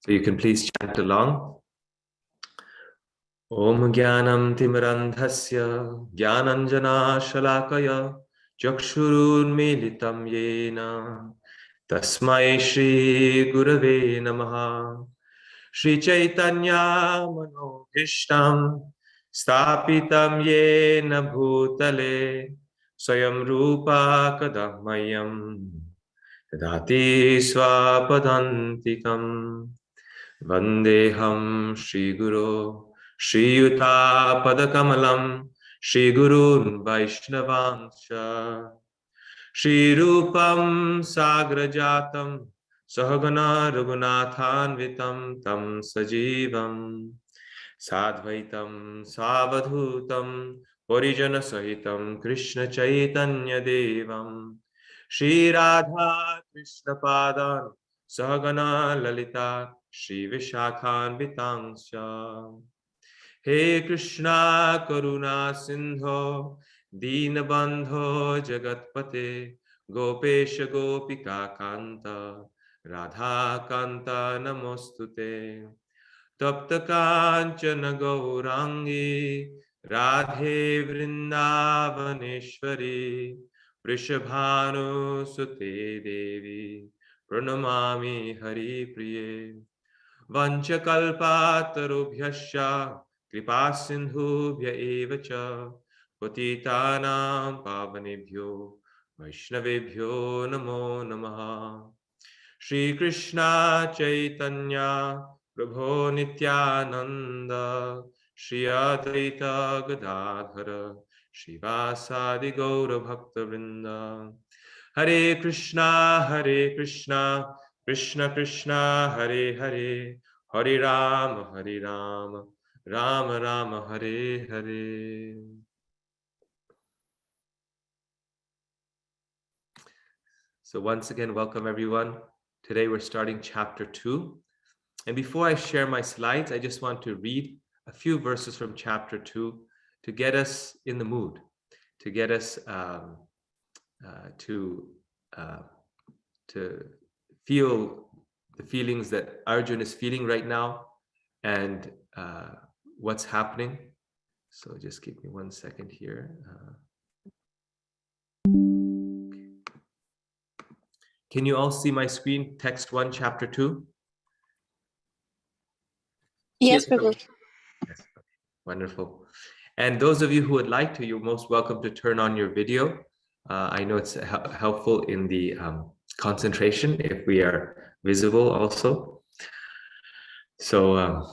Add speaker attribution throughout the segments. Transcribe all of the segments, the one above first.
Speaker 1: So you can please chant along. Om Jnanam Timirandhasya Jnananjana Shalakaya Chakshurunmilitam Yena Tasmai Shri Gurave Namaha. Shri Chaitanya Manobhishtam Stapitam Yena Bhutale Swayam Rupa Kadammayam Tadati Swapadantikam Vandeham Shri Guru Shri Yuta Padakamalam Shri Gurun Vaishnavanscha Shri Rupam Sagrajatam Sahagana Raghunathanvitam Tam Sajivam Sadvaitam Savadhutam Parijana Sahitam Krishna Chaitanya Devam Shri Radha Krishna Padan Sahagana Lalita Shri Vishakhan Vitangsha He Krishna Karuna Sindho Dinabandho Jagatpate Gopesha Gopika Kanta Radha Kanta Namostute Tapta Kanchana Gaurangi Radhe Vrindavaneshwari Vrishabhanu Sute Devi Pranamami Hari Priye Vanchakalpatarubhyasya Kripa Sindhubhya evacha Patitanam Pavanebhyo Vaishnavebhyo Namo Namaha Shri Krishna Chaitanya Prabho Nityananda Shri Advaita Gadadhara Shivasadi Gaura Bhakta Vrinda Hare Krishna Krishna Krishna Hare Hare Hare Rama Rama Rama Hare Hare. So once again, welcome everyone. Today we're starting chapter 2. And before I share my slides, I just want to read a few verses from chapter 2 to get us in the mood, to get us to feel the feelings that Arjun is feeling right now and what's happening. So just give me 1 second here. Can you all see my screen? Text 1, chapter 2?
Speaker 2: Yes, Prabhu.
Speaker 1: Yes. Wonderful. And those of you who would like to, you're most welcome to turn on your video. I know it's helpful in the concentration if we are visible also. So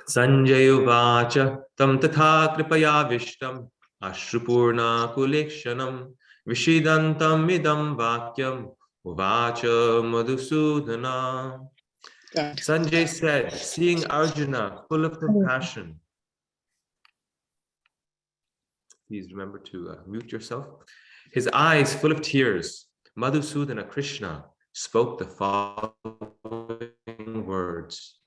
Speaker 1: Sanjay Uvacha Tam Tatha Kripaya Vishtam Ashrupurna Kulekshanam Vishidantam Idam Vakyam Uvacha Madhusudana. Sanjay said, seeing Arjuna full of compassion. Please remember to mute yourself. His eyes full of tears, Madhusudana Krishna spoke the following words.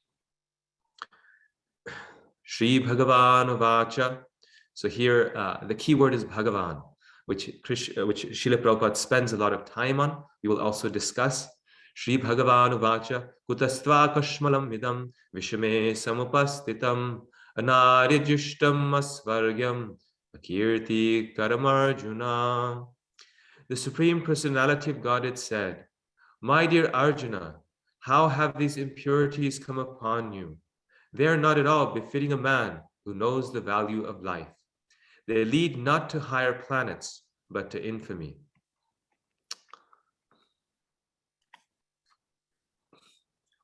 Speaker 1: Shri Bhagavan Uvacha. So here the key word is Bhagavan, which Srila Prabhupada spends a lot of time on. We will also discuss. Shri Bhagavan Uvacha Kutastva Kashmalam Vidam Vishame Samupastitam Anaryajishtam Asvargyam Akirti Karamarjuna. The Supreme Personality of Godhead said, my dear Arjuna, how have these impurities come upon you? They are not at all befitting a man who knows the value of life. They lead not to higher planets, but to infamy.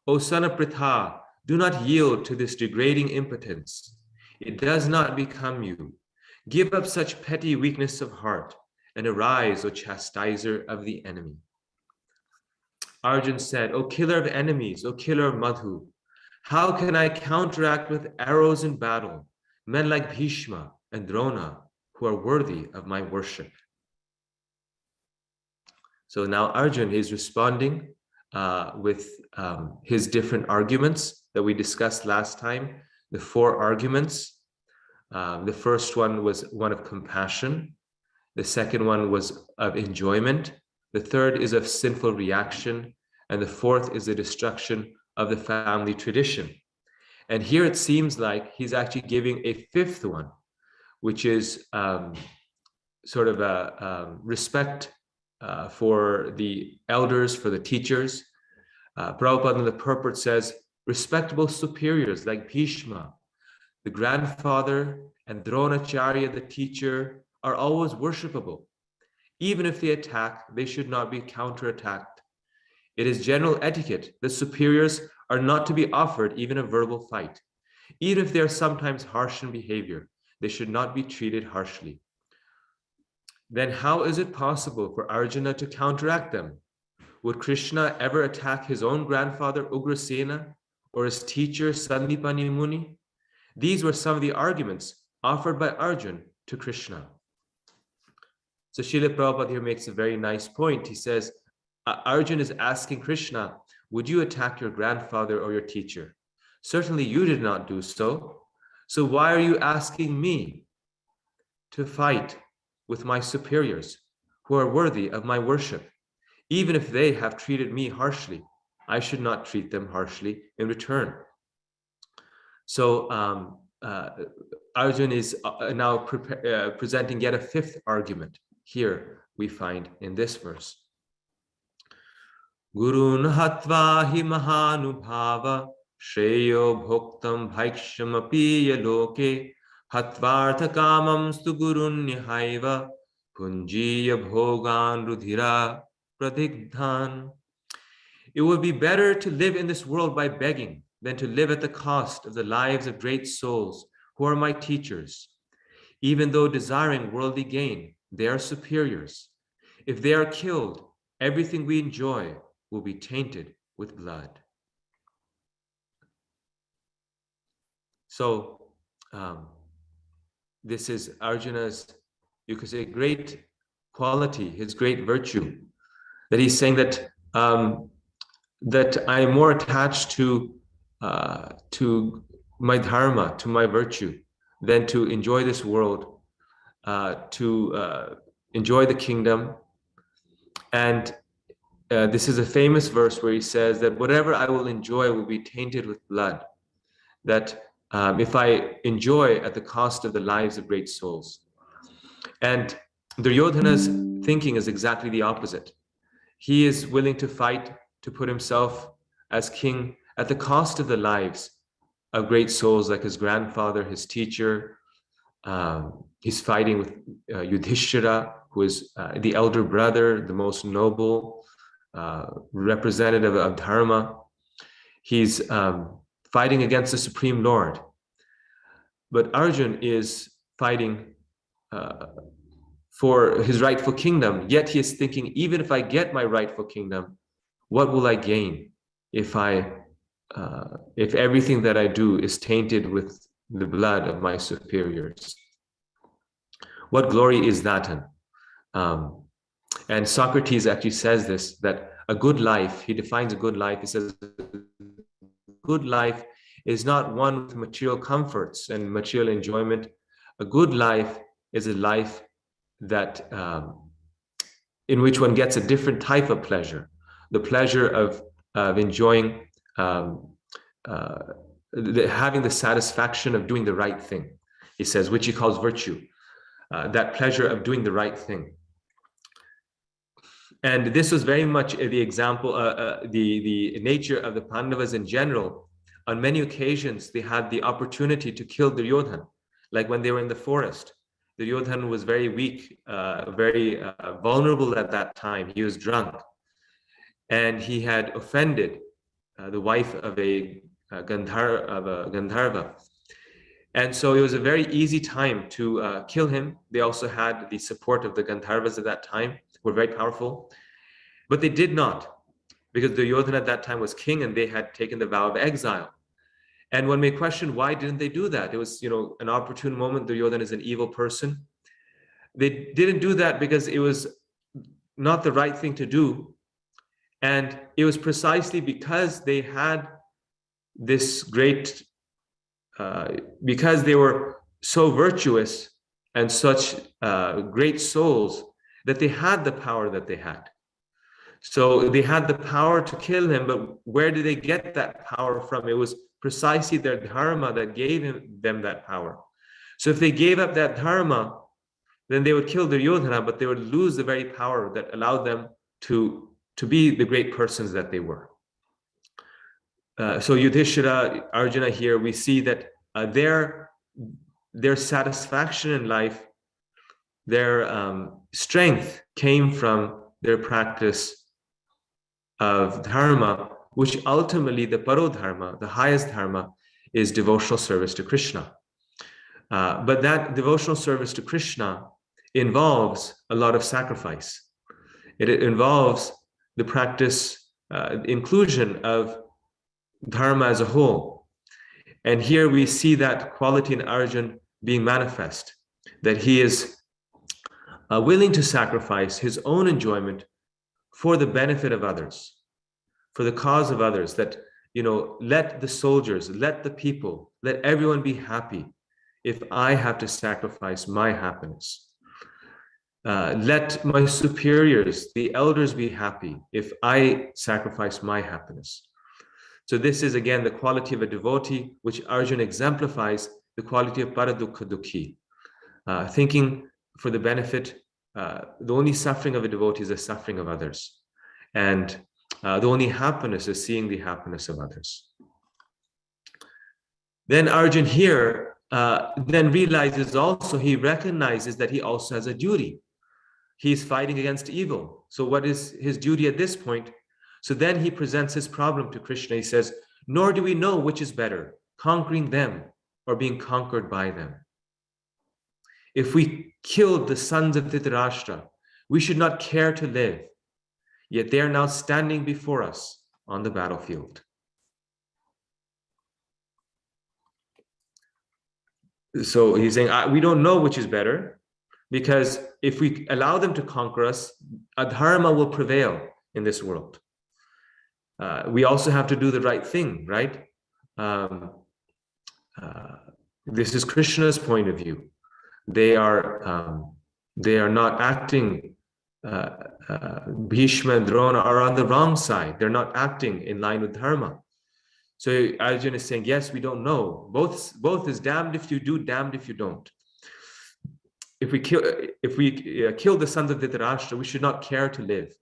Speaker 1: O son of Pritha, do not yield to this degrading impotence. It does not become you. Give up such petty weakness of heart and arise, O chastiser of the enemy. Arjun said, O killer of enemies, O killer of Madhu, how can I counteract with arrows in battle men like Bhishma and Drona who are worthy of my worship? So now Arjun is responding with his different arguments that we discussed last time, the 4 arguments. The first one was one of compassion. The second one was of enjoyment. The third is of sinful reaction. And the fourth is the destruction of the family tradition. And here it seems like he's actually giving a fifth one, which is sort of a respect for the elders, for the teachers. Prabhupada in the purport says, respectable superiors like Bhishma, the grandfather, and Dronacharya, the teacher, are always worshipable. Even if they attack, they should not be counterattacked. It is general etiquette that superiors are not to be offered even a verbal fight. Even if they are sometimes harsh in behavior, they should not be treated harshly. Then how is it possible for Arjuna to counteract them? Would Krishna ever attack his own grandfather Ugrasena or his teacher Sandipani Muni? These were some of the arguments offered by Arjuna to Krishna. So Srila Prabhupada here makes a very nice point. He says, Arjuna is asking Krishna, would you attack your grandfather or your teacher? Certainly you did not do so. So why are you asking me to fight with my superiors who are worthy of my worship? Even if they have treated me harshly, I should not treat them harshly in return. So Arjuna is now presenting yet a fifth argument. Here we find in this verse. Gurun hatva hi mahanubhava shreyo bhoktam bhaikshyamapi loke hatvartha kamam stu gurun nihaiva punjiya bhogan rudhira pradigdhan. It would be better to live in this world by begging than to live at the cost of the lives of great souls who are my teachers. Even though desiring worldly gain, they are superiors. If they are killed, everything we enjoy will be tainted with blood. So this is Arjuna's, you could say, great quality, his great virtue, that he's saying that that I am more attached to my dharma, to my virtue, than to enjoy this world, to enjoy the kingdom. And this is a famous verse where he says that whatever I will enjoy will be tainted with blood. That if I enjoy at the cost of the lives of great souls. And Duryodhana's thinking is exactly the opposite. He is willing to fight to put himself as king at the cost of the lives of great souls like his grandfather, his teacher. He's fighting with Yudhishthira, who is the elder brother, the most noble representative of dharma. He's fighting against the Supreme Lord. But Arjuna is fighting for his rightful kingdom, yet he is thinking, even if I get my rightful kingdom, what will I gain if everything that I do is tainted with the blood of my superiors? What glory is that in? And Socrates actually says this, that a good life, he defines a good life, he says, good life is not one with material comforts and material enjoyment. A good life is a life that in which one gets a different type of pleasure, the pleasure of enjoying, having the satisfaction of doing the right thing, he says, which he calls virtue, that pleasure of doing the right thing. And this was very much the example, the nature of the Pandavas in general. On many occasions, they had the opportunity to kill Duryodhana, like when they were in the forest. Duryodhana was very weak, very vulnerable at that time. He was drunk, and he had offended the wife of a Gandharva. And so it was a very easy time to kill him. They also had the support of the Gandharvas at that time, who were very powerful. But they did not, because Duryodhana at that time was king and they had taken the vow of exile. And one may question, why didn't they do that? It was, an opportune moment. Duryodhana is an evil person. They didn't do that because it was not the right thing to do. And it was precisely because they had this great, because they were so virtuous and such great souls, that they had the power that they had. So they had the power to kill him, but where did they get that power from? It was precisely their dharma that gave them that power. So if they gave up that dharma, then they would kill Duryodhana, but they would lose the very power that allowed them to be the great persons that they were. So Yudhishthira, Arjuna here, we see that their satisfaction in life, their strength came from their practice of dharma, which ultimately the parodharma, the highest dharma, is devotional service to Krishna. But that devotional service to Krishna involves a lot of sacrifice. It involves the practice, inclusion of dharma as a whole. And here we see that quality in Arjuna being manifest, that he is willing to sacrifice his own enjoyment for the benefit of others, for the cause of others, that, let the soldiers, let the people, let everyone be happy if I have to sacrifice my happiness. Let my superiors, the elders, be happy if I sacrifice my happiness. So this is again the quality of a devotee, which Arjuna exemplifies, the quality of paradukha dukhi, thinking for the benefit. The only suffering of a devotee is the suffering of others, and the only happiness is seeing the happiness of others. Then Arjuna here then realizes also, he recognizes that he also has a duty. He's fighting against evil. So what is his duty at this point? So then he presents his problem to Krishna. He says, nor do we know which is better, conquering them or being conquered by them. If we killed the sons of Dhritarashtra, we should not care to live. Yet they are now standing before us on the battlefield. So he's saying, we don't know which is better, because if we allow them to conquer us, adharma will prevail in this world. We also have to do the right thing, right? This is Krishna's point of view. They are not acting. Bhishma and Drona are on the wrong side. They're not acting in line with dharma. So Arjuna is saying, yes, we don't know. Both is damned if you do, damned if you don't. If we kill the sons of Dhritarashtra, we should not care to live,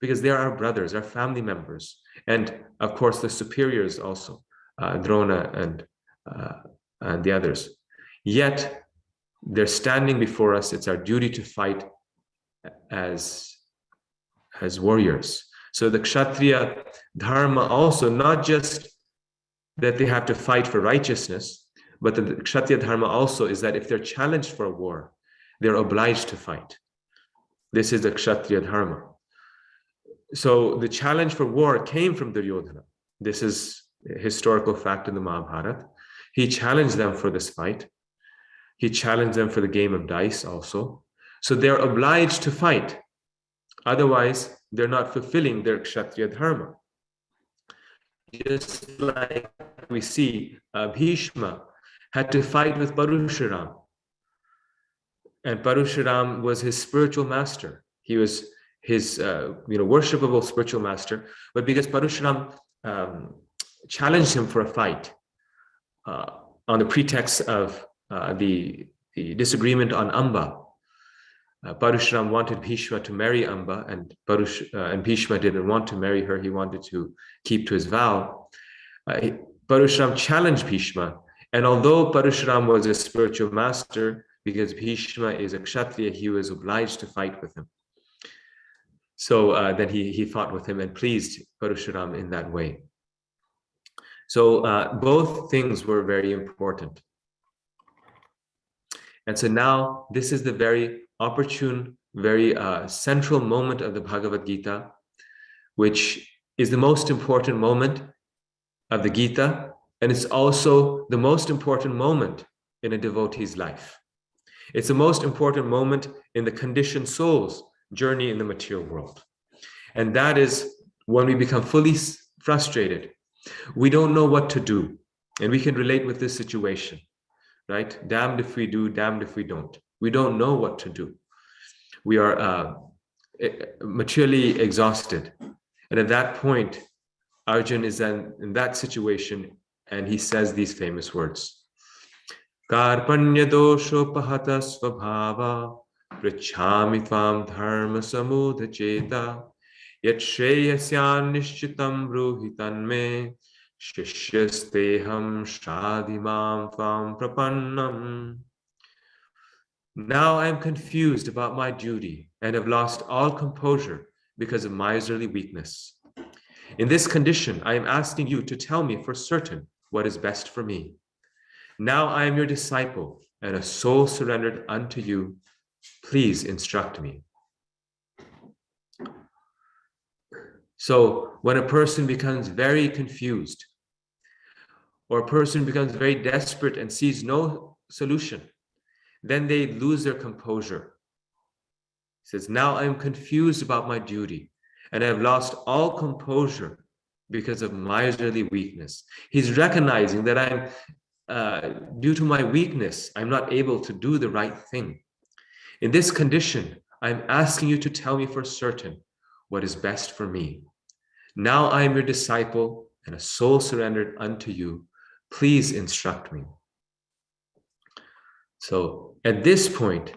Speaker 1: because they are our brothers, our family members, and of course the superiors also, Drona and the others. Yet they're standing before us. It's our duty to fight as warriors. So the Kshatriya dharma also, not just that they have to fight for righteousness, but the Kshatriya dharma also is that if they're challenged for a war, they're obliged to fight. This is the Kshatriya dharma. So the challenge for war came from Duryodhana. This is a historical fact in the Mahabharata. He challenged them for this fight. He challenged them for the game of dice also. So they're obliged to fight. Otherwise, they're not fulfilling their Kshatriya dharma. Just like we see, Bhishma had to fight with Parashuram. And Parashuram was his spiritual master. He was his worshipable spiritual master. But because Parashuram challenged him for a fight on the pretext of the disagreement on Amba, Parashuram wanted Bhishma to marry Amba, and Bhishma didn't want to marry her. He wanted to keep to his vow. Parashuram challenged Bhishma, and although Parashuram was a spiritual master, because Bhishma is a Kshatriya, he was obliged to fight with him. So then he fought with him and pleased Parashuram in that way. So both things were very important. And so now this is the very opportune, very central moment of the Bhagavad Gita, which is the most important moment of the Gita, and it's also the most important moment in a devotee's life. It's the most important moment in the conditioned soul's journey in the material world. And that is when we become fully frustrated. We don't know what to do. And we can relate with this situation, right? Damned if we do, damned if we don't. We don't know what to do. We are materially exhausted. And at that point, Arjun is then in that situation, and he says these famous words. Karpanya doshopahata svabhava prichhami tvam dharma samudacheta yat shreyasyan nishchitam bruhitan me shishyasteham shadimam tvam prapannam. Now I am confused about my duty and have lost all composure because of miserly weakness. In this condition, I am asking you to tell me for certain what is best for me. Now I am your disciple and a soul surrendered unto you. Please instruct me. So when a person becomes very confused, or a person becomes very desperate and sees no solution, then they lose their composure. He says, now I am confused about my duty and I have lost all composure because of miserly weakness. He's recognizing that due to my weakness, I'm not able to do the right thing. In this condition, I'm asking you to tell me for certain what is best for me. Now I am your disciple and a soul surrendered unto you. Please instruct me. So at this point,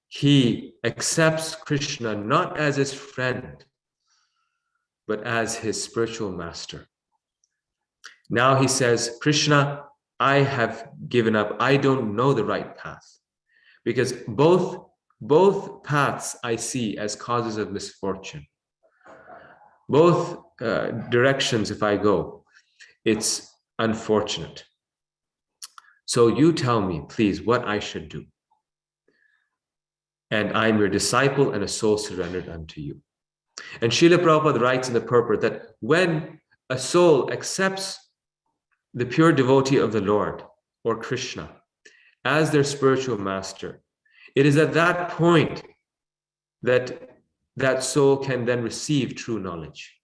Speaker 1: he accepts Krishna not as his friend, but as his spiritual master. Now he says, Krishna, I have given up. I don't know the right path, because both paths I see as causes of misfortune. Both directions, if I go, it's unfortunate. So you tell me, please, what I should do. And I'm your disciple and a soul surrendered unto you. And Srila Prabhupada writes in the purport that when a soul accepts the pure devotee of the Lord or Krishna as their spiritual master, it is at that point that that soul can then receive true knowledge.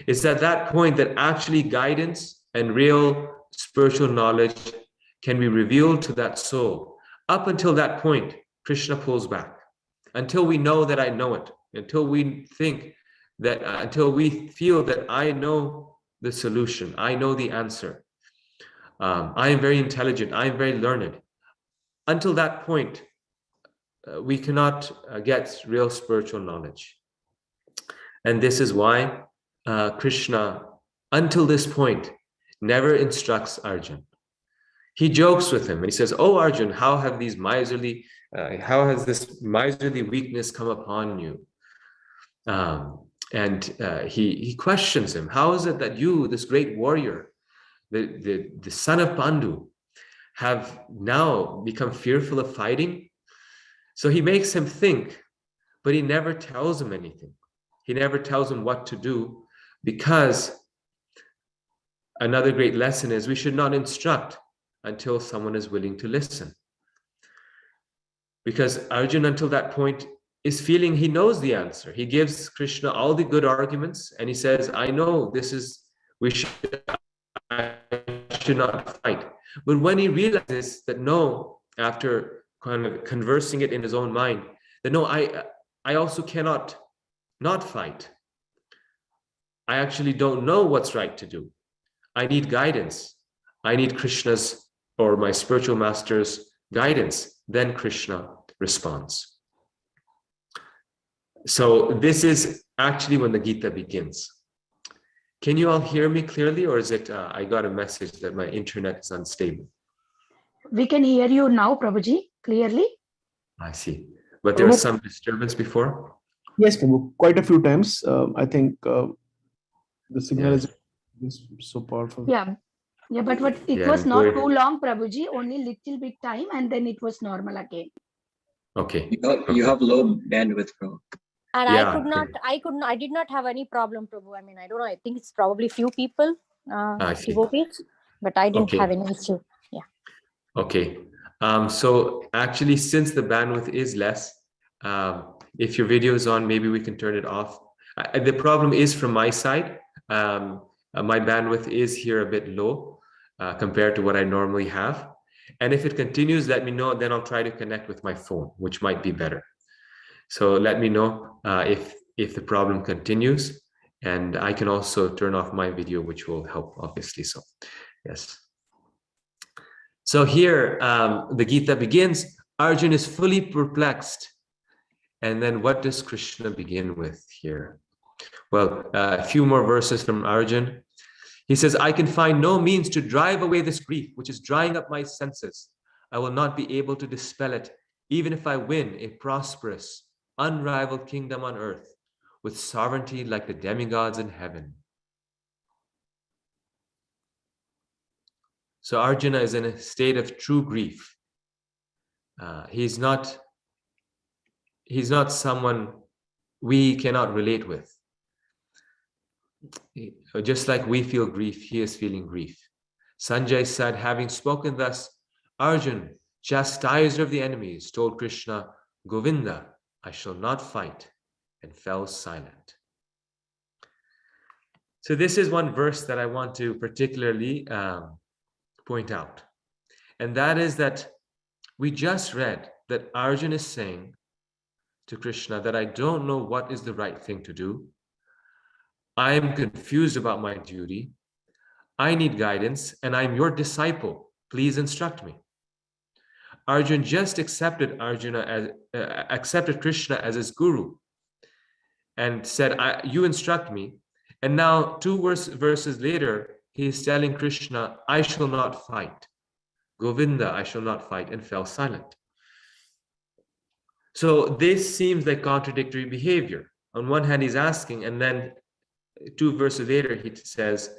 Speaker 1: It's at that point that actually guidance and real spiritual knowledge can be revealed to that soul. Up until that point, Krishna pulls back. Until we know that I know it, until we think that, until we feel that I know the solution, I know the answer. I am very intelligent, I am very learned. Until that point, we cannot get real spiritual knowledge. And this is why Krishna, until this point, never instructs Arjun. He jokes with him and he says, "Oh Arjun, how has this miserly weakness come upon you?" He questions him. How is it that you, this great warrior, the son of Pandu, have now become fearful of fighting? So he makes him think, but he never tells him anything. He never tells him what to do, because another great lesson is we should not instruct until someone is willing to listen. Because Arjun, until that point, is feeling he knows the answer. He gives Krishna all the good arguments and he says, I know I should not fight. But when he realizes that no, after kind of conversing it in his own mind, that no, I also cannot not fight. I actually don't know what's right to do. I need guidance. I need Krishna's or my spiritual master's guidance. Then Krishna responds. So this is actually when the Gita begins. Can you all hear me clearly, or is it I got a message that my internet is unstable?
Speaker 2: We can hear you now, Prabhuji, clearly.
Speaker 1: I see. But there was some disturbance before?
Speaker 3: Yes, Prabhu, quite a few times. I think the signal is so powerful.
Speaker 2: Yeah, but it was not too long, Prabhuji, only little bit time, and then it was normal again.
Speaker 1: Okay.
Speaker 4: You have low bandwidth, Prabhu.
Speaker 5: And
Speaker 1: Yeah,
Speaker 5: I did not have any problem, Prabhu. I mean, I don't know. I think it's probably few people, devotees, but I didn't have any issue. Yeah.
Speaker 1: Okay. So actually, since the bandwidth is less, if your video is on, maybe we can turn it off. The problem is from my side. My bandwidth is here a bit low compared to what I normally have. And if it continues, let me know. Then I'll try to connect with my phone, which might be better. So let me know if the problem continues. And I can also turn off my video, which will help, obviously. So, yes. So here, the Gita begins, Arjuna is fully perplexed. And then what does Krishna begin with here? Well, a few more verses from Arjuna. He says, I can find no means to drive away this grief, which is drying up my senses. I will not be able to dispel it, even if I win a prosperous, unrivaled kingdom on earth, with sovereignty like the demigods in heaven. So Arjuna is in a state of true grief. He's not someone we cannot relate with. Just like we feel grief, he is feeling grief. Sanjay said, having spoken thus, Arjun, chastiser of the enemies, told Krishna, Govinda, I shall not fight, and fell silent. So this is one verse that I want to particularly point out. And that is that we just read that Arjun is saying to Krishna that I don't know what is the right thing to do. I am confused about my duty. I need guidance, and I'm your disciple. Please instruct me. Arjun just accepted Krishna as his guru and said, you instruct me. And now 2 verses later, he is telling Krishna, I shall not fight. Govinda, I shall not fight, and fell silent. So this seems like contradictory behavior. On one hand, he's asking, and then 2 verses later, he says,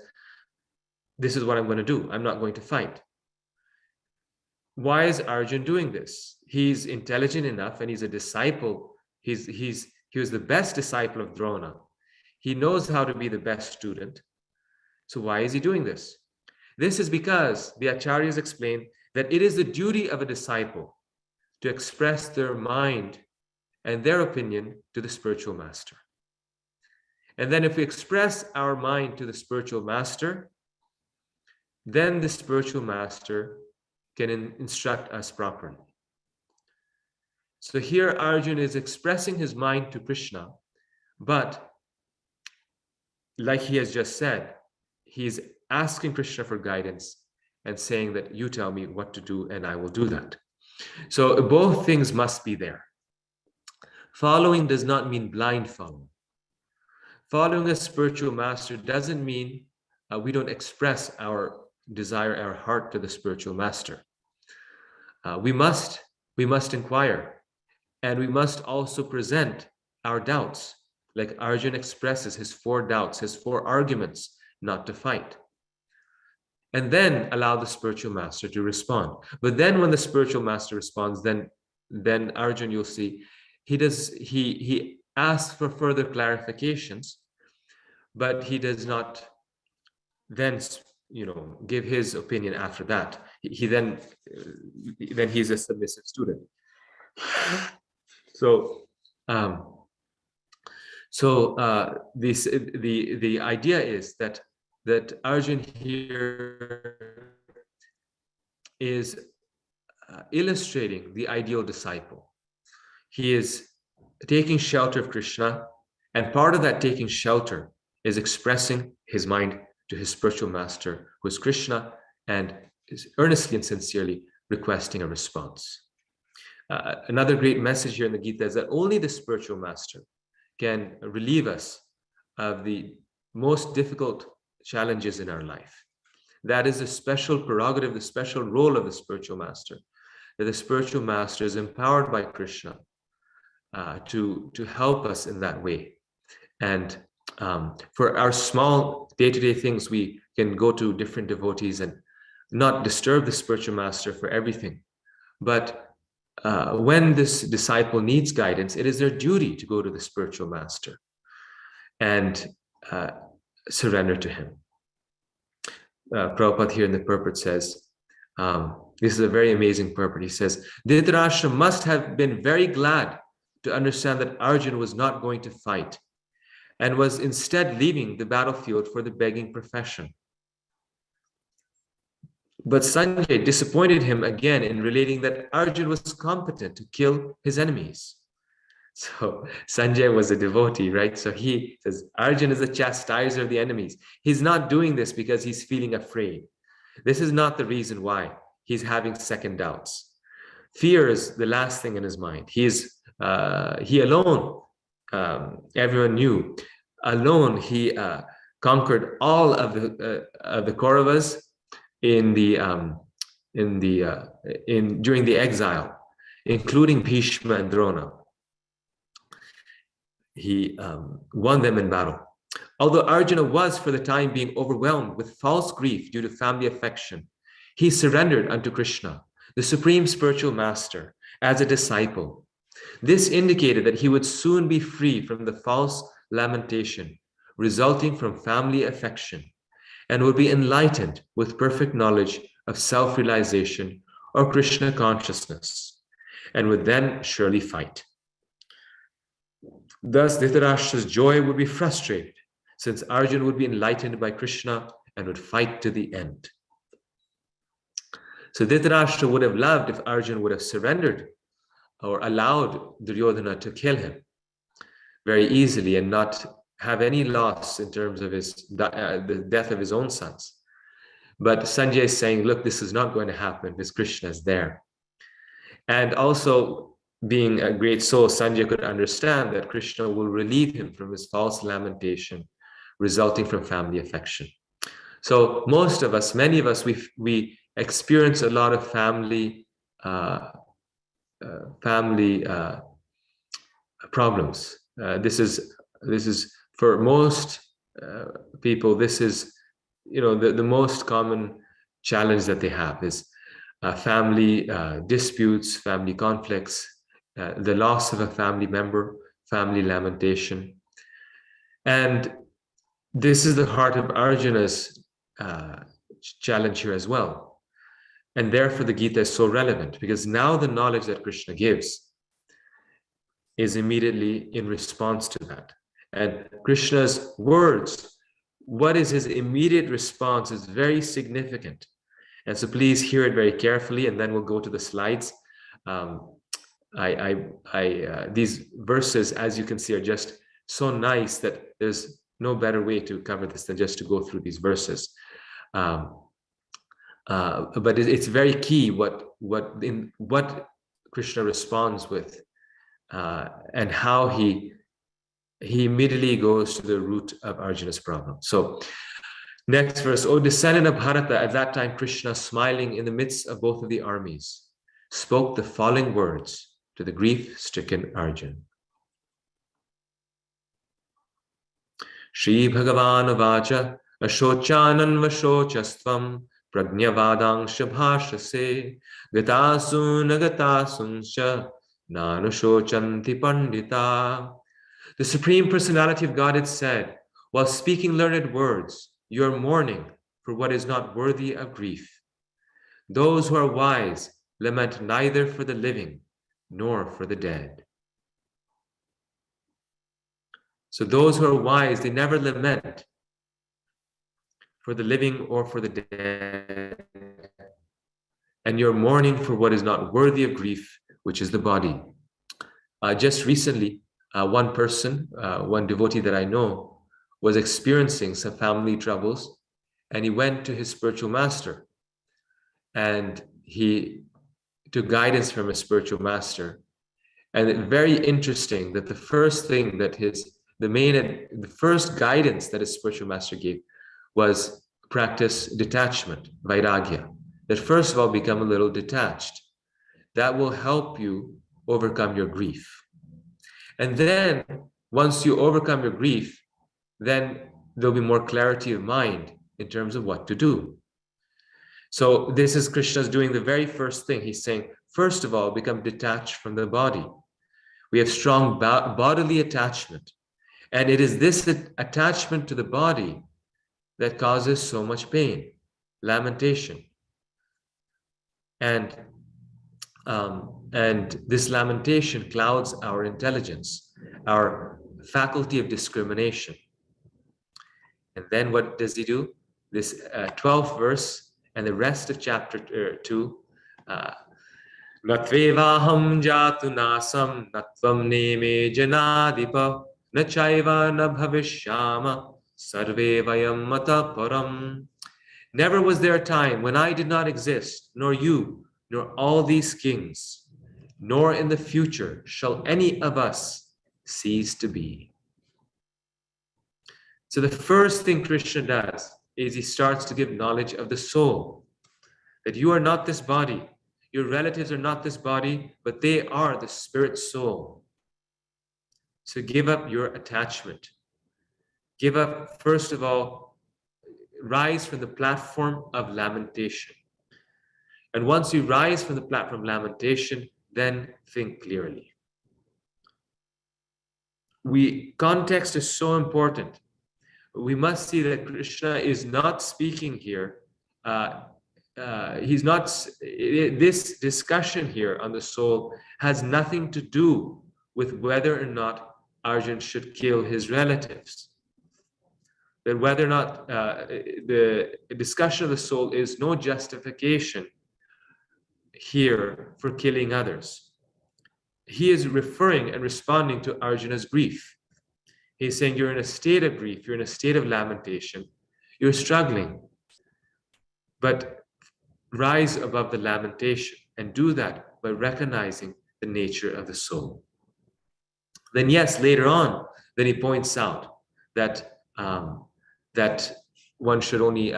Speaker 1: this is what I'm going to do. I'm not going to fight. Why is Arjun doing this? He's intelligent enough, and he's a disciple. He was the best disciple of Drona. He knows how to be the best student. So why is he doing this? This is because the Acharyas explain that it is the duty of a disciple to express their mind and their opinion to the spiritual master. And then if we express our mind to the spiritual master, then the spiritual master can instruct us properly. So here Arjuna is expressing his mind to Krishna, but like he has just said, he's asking Krishna for guidance and saying that you tell me what to do and I will do that. So both things must be there. Following does not mean blind following. Following a spiritual master doesn't mean we don't express our desire, our heart to the spiritual master. We must inquire, and we must also present our doubts, like Arjuna expresses his 4 doubts, his 4 arguments not to fight, and then allow the spiritual master to respond. But then when the spiritual master responds, then Arjuna, you'll see, he asks for further clarifications, but he does not then give his opinion after that. Then he's a submissive student. So the idea is that Arjun here is illustrating the ideal disciple. He is taking shelter of Krishna, and part of that taking shelter is expressing his mind to his spiritual master, who is Krishna, and is earnestly and sincerely requesting a response. Another great message here in the Gita is that only the spiritual master can relieve us of the most difficult challenges in our life. That is the special prerogative, the special role of the spiritual master, that the spiritual master is empowered by Krishna to help us in that way. And for our small day-to-day things, we can go to different devotees and not disturb the spiritual master for everything. But when this disciple needs guidance, it is their duty to go to the spiritual master and surrender to him. Prabhupada here in the purport says, this is a very amazing purport. He says, Dhritarashtra must have been very glad to understand that Arjuna was not going to fight and was instead leaving the battlefield for the begging profession. But Sanjay disappointed him again in relating that Arjuna was competent to kill his enemies. So Sanjay was a devotee, right? So he says, Arjun is the chastiser of the enemies. He's not doing this because he's feeling afraid. This is not the reason why he's having second doubts. Fear is the last thing in his mind. He alone, everyone knew, alone he conquered all of the Kauravas during the exile, including Bhishma and Drona. He won them in battle. Although Arjuna was for the time being overwhelmed with false grief due to family affection, he surrendered unto Krishna, the supreme spiritual master, as a disciple. This indicated that he would soon be free from the false lamentation resulting from family affection and would be enlightened with perfect knowledge of self-realization or Krishna consciousness, and would then surely fight. Thus, Dhritarashtra's joy would be frustrated, since Arjuna would be enlightened by Krishna and would fight to the end. So Dhritarashtra would have loved if Arjuna would have surrendered or allowed Duryodhana to kill him very easily and not have any loss in terms of the death of his own sons. But Sanjay is saying, look, this is not going to happen because Krishna is there. And also, being a great soul, Sanjay could understand that Krishna will relieve him from his false lamentation resulting from family affection. So most of us, many of us, we experience a lot of family problems. This is for most people, this is, the most common challenge that they have is family disputes, family conflicts, the loss of a family member, family lamentation. And this is the heart of Arjuna's challenge here as well. And therefore the Gita is so relevant, because now the knowledge that Krishna gives is immediately in response to that. And Krishna's words, what is his immediate response, is very significant. And so please hear it very carefully, and then we'll go to the slides. These verses, as you can see, are just so nice that there's no better way to cover this than just to go through these verses. But it's very key what Krishna responds with, and how he immediately goes to the root of Arjuna's problem. So next verse, O descendant of Bharata, at that time Krishna, smiling in the midst of both of the armies, spoke the following words to the grief-stricken Arjuna. Shri Bhagavan Vacha Ashochanan Vashochastvam Prajnavadangsha Bhashase Gatasun Agatasuncha Nanashochanti Pandita. The Supreme Personality of Godhead said, while speaking learned words, you are mourning for what is not worthy of grief. Those who are wise lament neither for the living nor for the dead. So those who are wise, they never lament for the living or for the dead. And you're mourning for what is not worthy of grief, which is the body. Just recently, one devotee that I know, was experiencing some family troubles, and he went to his spiritual master, and he took guidance from his spiritual master. And it's very interesting that the first guidance that his spiritual master gave was practice detachment, vairagya. That first of all, become a little detached. That will help you overcome your grief. And then once you overcome your grief, then there'll be more clarity of mind in terms of what to do. So this is Krishna's doing the very first thing. He's saying, first of all, become detached from the body. We have strong bodily attachment. And it is this attachment to the body that causes so much pain, lamentation. And this lamentation clouds our intelligence, our faculty of discrimination. And then what does he do? This 12th verse and the rest of chapter 2 Natvevaham jatu nasam natvam neme janadipa nachaiva na bhavishyama sarve vayam mata param. Never was there a time when I did not exist, nor you, nor all these kings, nor in the future shall any of us cease to be. So the first thing Krishna does is he starts to give knowledge of the soul, that you are not this body, your relatives are not this body, but they are the spirit soul. So give up your attachment. Give up, first of all, rise from the platform of lamentation. And once you rise from the platform of lamentation, then think clearly. Context is so important. We must see that Krishna is not speaking here. This discussion here on the soul has nothing to do with whether or not Arjun should kill his relatives. That whether or not the discussion of the soul is no justification here for killing others. He is referring and responding to Arjuna's grief. He's saying you're in a state of grief, you're in a state of lamentation, you're struggling, but rise above the lamentation and do that by recognizing the nature of the soul. Then yes, later on, then he points out that that one should only,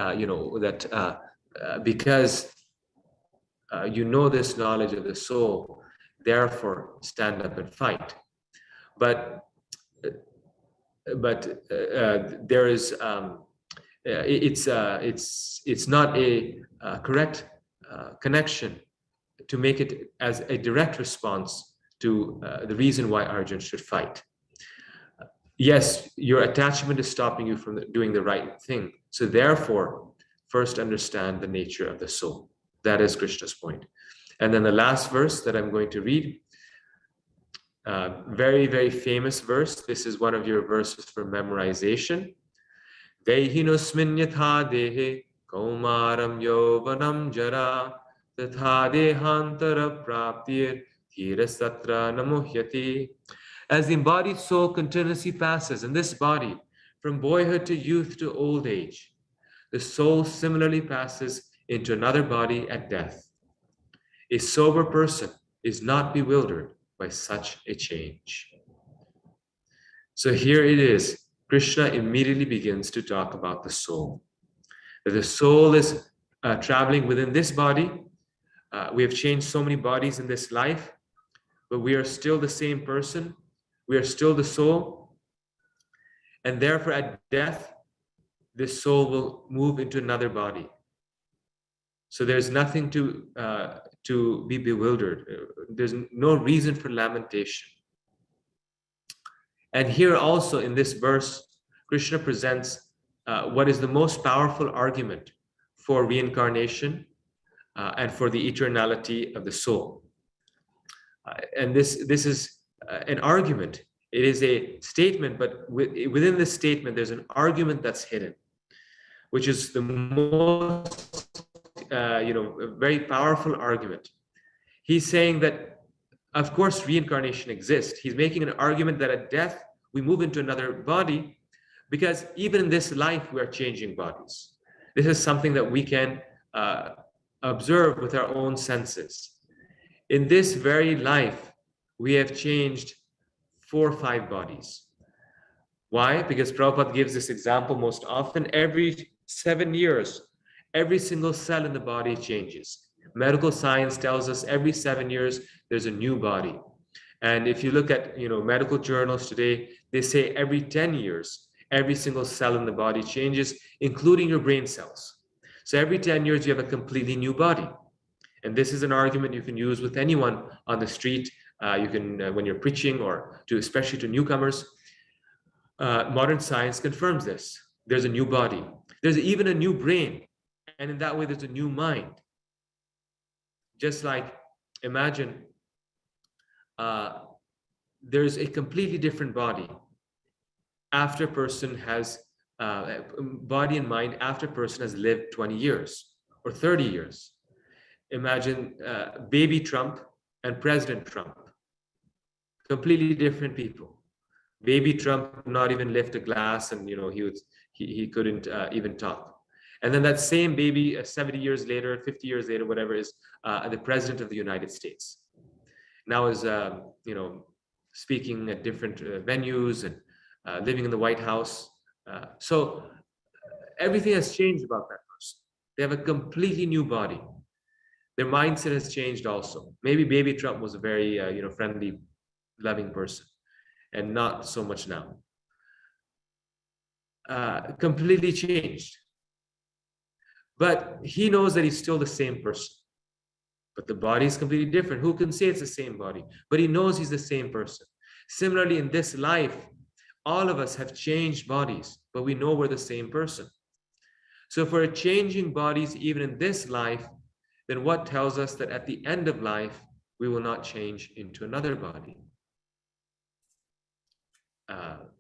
Speaker 1: because you know this knowledge of the soul, therefore stand up and fight. But there is it's not a correct connection to make it as a direct response to the reason why Arjun should fight. Yes, your attachment is stopping you from doing the right thing. So therefore, first understand the nature of the soul. That is Krishna's point. And then the last verse that I'm going to read, very, very famous verse. This is one of your verses for memorization. Dehinosmin yatha dehe kaumaram yovanam jara tatha dehantara praptir dhirasatra namuhyati. As the embodied soul continuously passes in this body from boyhood to youth to old age, the soul similarly passes into another body at death. A sober person is not bewildered by such a change. So here it is. Krishna immediately begins to talk about the soul. That the soul is traveling within this body. We have changed so many bodies in this life, but we are still the same person. We are still the soul. And therefore at death, this soul will move into another body. So there's nothing to be bewildered. There's no reason for lamentation. And here also in this verse, Krishna presents what is the most powerful argument for reincarnation and for the eternality of the soul. And this is an argument. It is a statement, but within this statement, there's an argument that's hidden, which is the most a very powerful argument. He's saying that, of course, reincarnation exists. He's making an argument that at death, we move into another body, because even in this life, we are changing bodies. This is something that we can observe with our own senses. In this very life, we have changed 4 or 5 bodies. Why? Because Prabhupada gives this example most often. Every 7 years, every single cell in the body changes. Medical science tells us every 7 years, there's a new body. And if you look at medical journals today, they say every 10 years, every single cell in the body changes, including your brain cells. So every 10 years, you have a completely new body. And this is an argument you can use with anyone on the street. You can, when you're preaching, or especially to newcomers. Modern science confirms this. There's a new body. There's even a new brain. And in that way, there's a new mind. Just like, imagine there's a completely different body after a person has, body and mind after a person has lived 20 years or 30 years. Imagine baby Trump and President Trump. Completely different people. Baby Trump could not even lift a glass, and he couldn't even talk. And then that same baby, 70 years later, 50 years later, whatever, is the president of the United States. Now is speaking at different venues and living in the White House. So everything has changed about that person. They have a completely new body. Their mindset has changed also. Maybe baby Trump was a very friendly, loving person, and not so much now. Completely changed. But he knows that he's still the same person. But the body is completely different. Who can say it's the same body? But he knows he's the same person. Similarly, in this life, all of us have changed bodies, but we know we're the same person. So if we're changing bodies even in this life, then what tells us that at the end of life, we will not change into another body?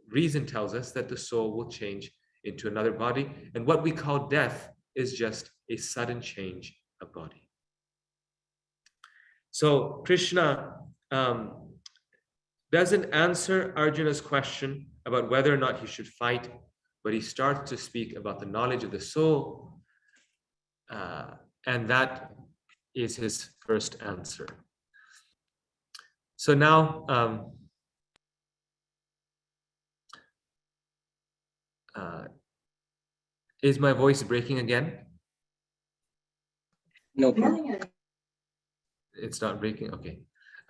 Speaker 1: Reason tells us that the soul will change into another body, and what we call death is just a sudden change of body. So Krishna doesn't answer Arjuna's question about whether or not he should fight, but he starts to speak about the knowledge of the soul, and that is his first answer. So now is my voice breaking again?
Speaker 4: No problem.
Speaker 1: It's not breaking. Okay.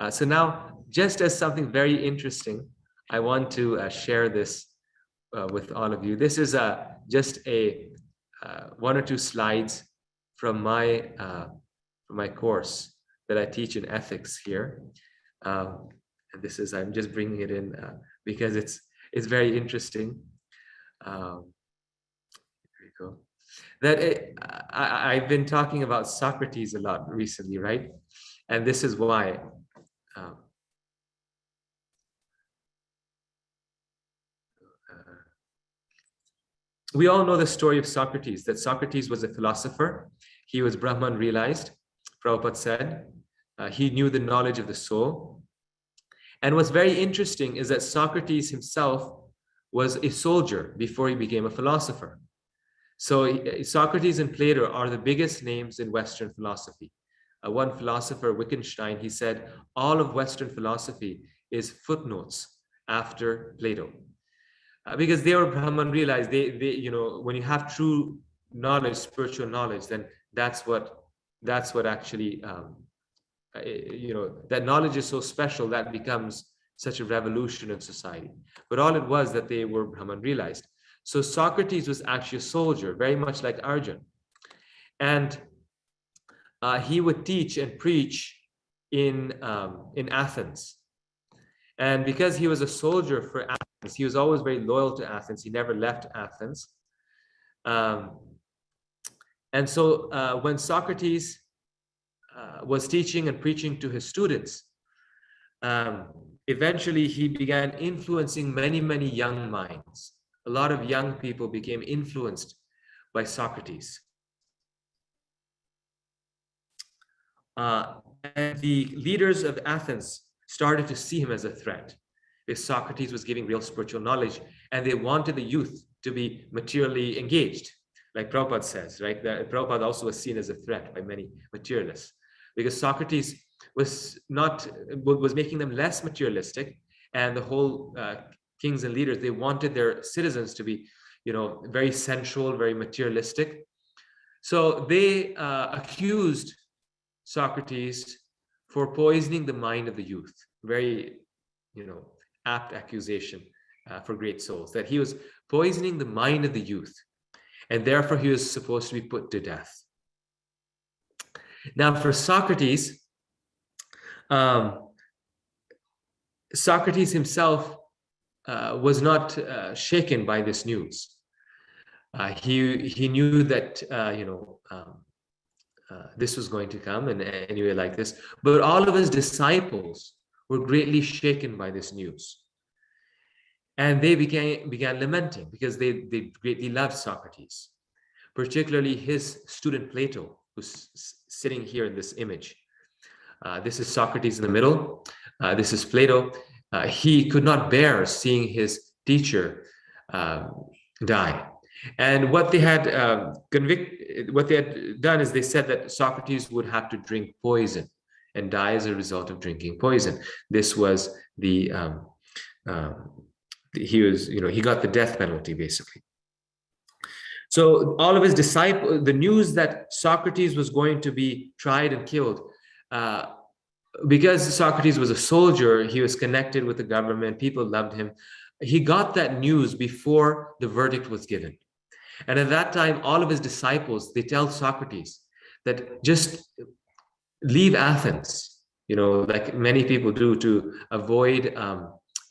Speaker 1: So now, just as something very interesting, I want to share this with all of you. This is just a one or two slides from my course that I teach in ethics here. And this is, I'm just bringing it in because it's very interesting. Here we go. I've been talking about Socrates a lot recently, right? And this is why. We all know the story of Socrates, that Socrates was a philosopher. He was Brahman realized, Prabhupada said. He knew the knowledge of the soul. And what's very interesting is that Socrates himself was a soldier before he became a philosopher. So Socrates and Plato are the biggest names in Western philosophy. One philosopher, Wittgenstein, he said, all of Western philosophy is footnotes after Plato. Because they were Brahman realized, they when you have true knowledge, spiritual knowledge, then that's what actually, that knowledge is so special that becomes such a revolution in society. But all it was that they were Brahman realized. So Socrates was actually a soldier, very much like Arjuna. And he would teach and preach in Athens. And because he was a soldier for Athens, he was always very loyal to Athens. He never left Athens. And so when Socrates was teaching and preaching to his students, eventually he began influencing many, many young minds. A lot of young people became influenced by Socrates. And the leaders of Athens started to see him as a threat, because Socrates was giving real spiritual knowledge, and they wanted the youth to be materially engaged, like Prabhupada says, right? That Prabhupada also was seen as a threat by many materialists, because Socrates was making them less materialistic, and the whole kings and leaders, they wanted their citizens to be, very sensual, very materialistic. So they accused Socrates for poisoning the mind of the youth. Very, apt accusation for great souls, that he was poisoning the mind of the youth, and therefore he was supposed to be put to death. Now, for Socrates, Socrates himself was not shaken by this news. He knew that this was going to come, and anyway like this. But all of his disciples were greatly shaken by this news, and they began lamenting, because they greatly loved Socrates, particularly his student Plato, who's sitting here in this image. This is Socrates in the middle. This is Plato. He could not bear seeing his teacher die. And what they had done is they said that Socrates would have to drink poison and die as a result of drinking poison. This was he got the death penalty basically. So all of his disciples, the news that Socrates was going to be tried and killed, because Socrates was a soldier, he was connected with the government, people loved him. He got that news before the verdict was given. And at that time, all of his disciples, they tell Socrates that just leave Athens, like many people do to avoid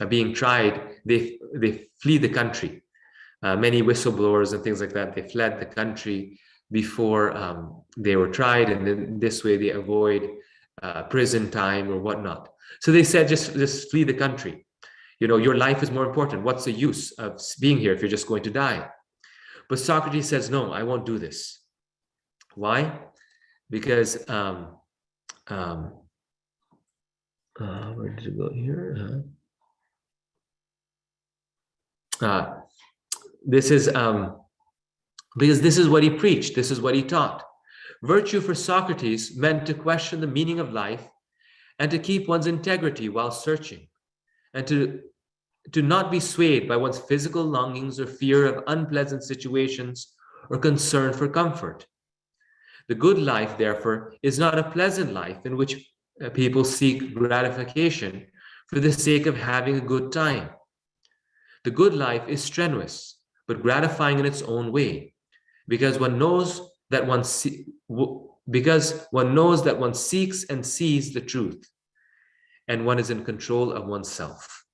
Speaker 1: being tried. They flee the country. Many whistleblowers and things like that, they fled the country before they were tried, and then this way they avoid prison time or whatnot. So they said, just flee the country. Your life is more important. What's the use of being here if you're just going to die? But Socrates says, no, I won't do this. Why? Because where did it go here? This is because this is what he preached. This is what he taught. Virtue for Socrates meant to question the meaning of life and to keep one's integrity while searching, and to not be swayed by one's physical longings or fear of unpleasant situations or concern for comfort. The good life, therefore, is not a pleasant life in which people seek gratification for the sake of having a good time. The good life is strenuous, but gratifying in its own way, because one knows that one seeks and sees the truth, and one is in control of oneself.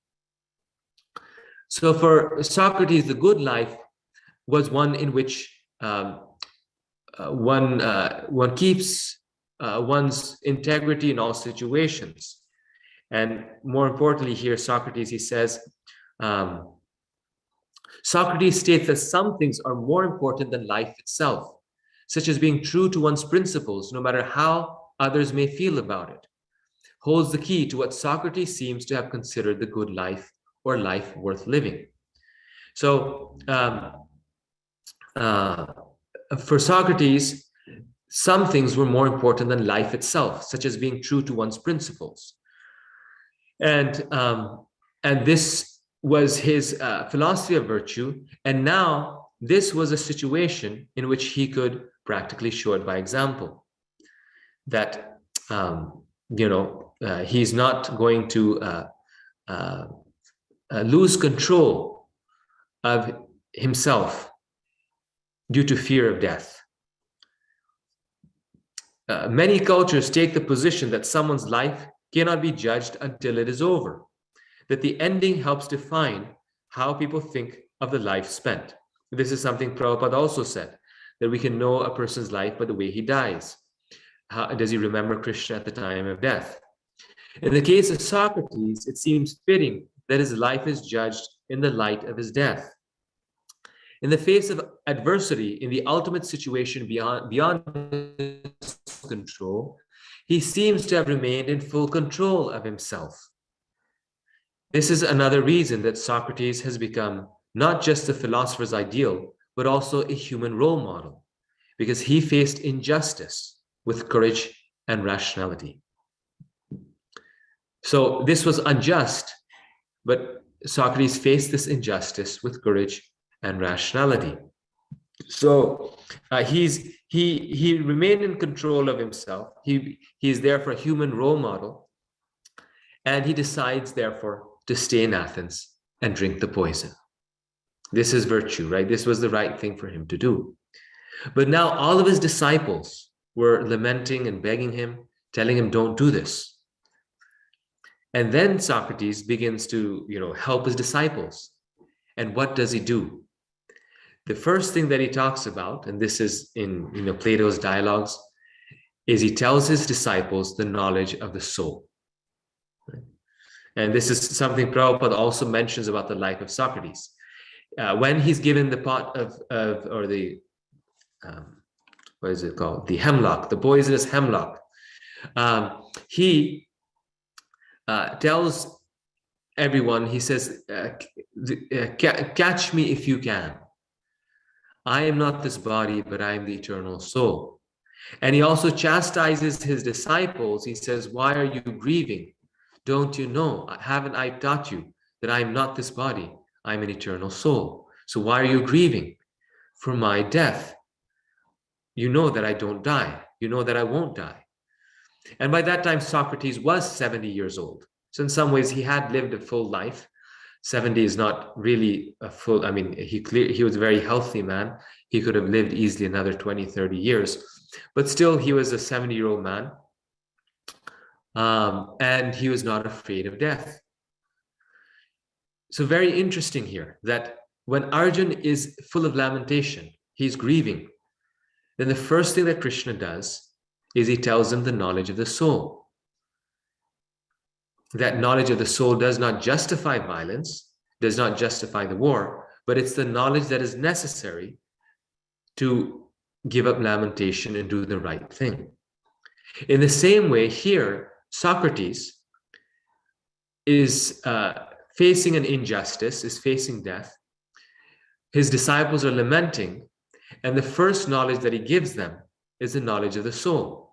Speaker 1: So for Socrates, the good life was one in which one keeps one's integrity in all situations. And more importantly here, Socrates, he says, Socrates states that some things are more important than life itself, such as being true to one's principles, no matter how others may feel about it, holds the key to what Socrates seems to have considered the good life or life worth living. So for Socrates, some things were more important than life itself, such as being true to one's principles. And this was his philosophy of virtue. And now this was a situation in which he could practically show it by example, that, he's not going to lose control of himself due to fear of death. Many cultures take the position that someone's life cannot be judged until it is over, that the ending helps define how people think of the life spent. This is something Prabhupada also said, that we can know a person's life by the way he dies. How does he remember Krishna at the time of death? In the case of Socrates, it seems fitting that his life is judged in the light of his death. In the face of adversity, in the ultimate situation beyond his control, he seems to have remained in full control of himself. This is another reason that Socrates has become not just a philosopher's ideal, but also a human role model, because he faced injustice with courage and rationality. So this was unjust, but Socrates faced this injustice with courage and rationality. So he remained in control of himself. He is therefore a human role model, and he decides therefore to stay in Athens and drink the poison. This is virtue, right? This was the right thing for him to do. But now all of his disciples were lamenting and begging him, telling him, don't do this. And then Socrates begins to, help his disciples. And what does he do? The first thing that he talks about, and this is in Plato's dialogues, is he tells his disciples the knowledge of the soul. Right? And this is something Prabhupada also mentions about the life of Socrates. When he's given the pot or the, what is it called? The hemlock, the poisonous hemlock He tells everyone, he says, catch me if you can. I am not this body, but I am the eternal soul. And he also chastises his disciples. He says, why are you grieving? Don't you know? Haven't I taught you that I am not this body? I am an eternal soul. So why are you grieving? For my death. You know that I don't die. You know that I won't die. And by that time, Socrates was 70 years old. So in some ways, he had lived a full life. 70 is not really a full, I mean, he was a very healthy man. He could have lived easily another 20, 30 years. But still, he was a 70-year-old man. And he was not afraid of death. So very interesting here that when Arjun is full of lamentation, he's grieving, then the first thing that Krishna does is he tells him the knowledge of the soul. That knowledge of the soul does not justify violence, does not justify the war, but it's the knowledge that is necessary to give up lamentation and do the right thing. In the same way, here, Socrates is facing an injustice, is facing death. His disciples are lamenting, and the first knowledge that he gives them is the knowledge of the soul.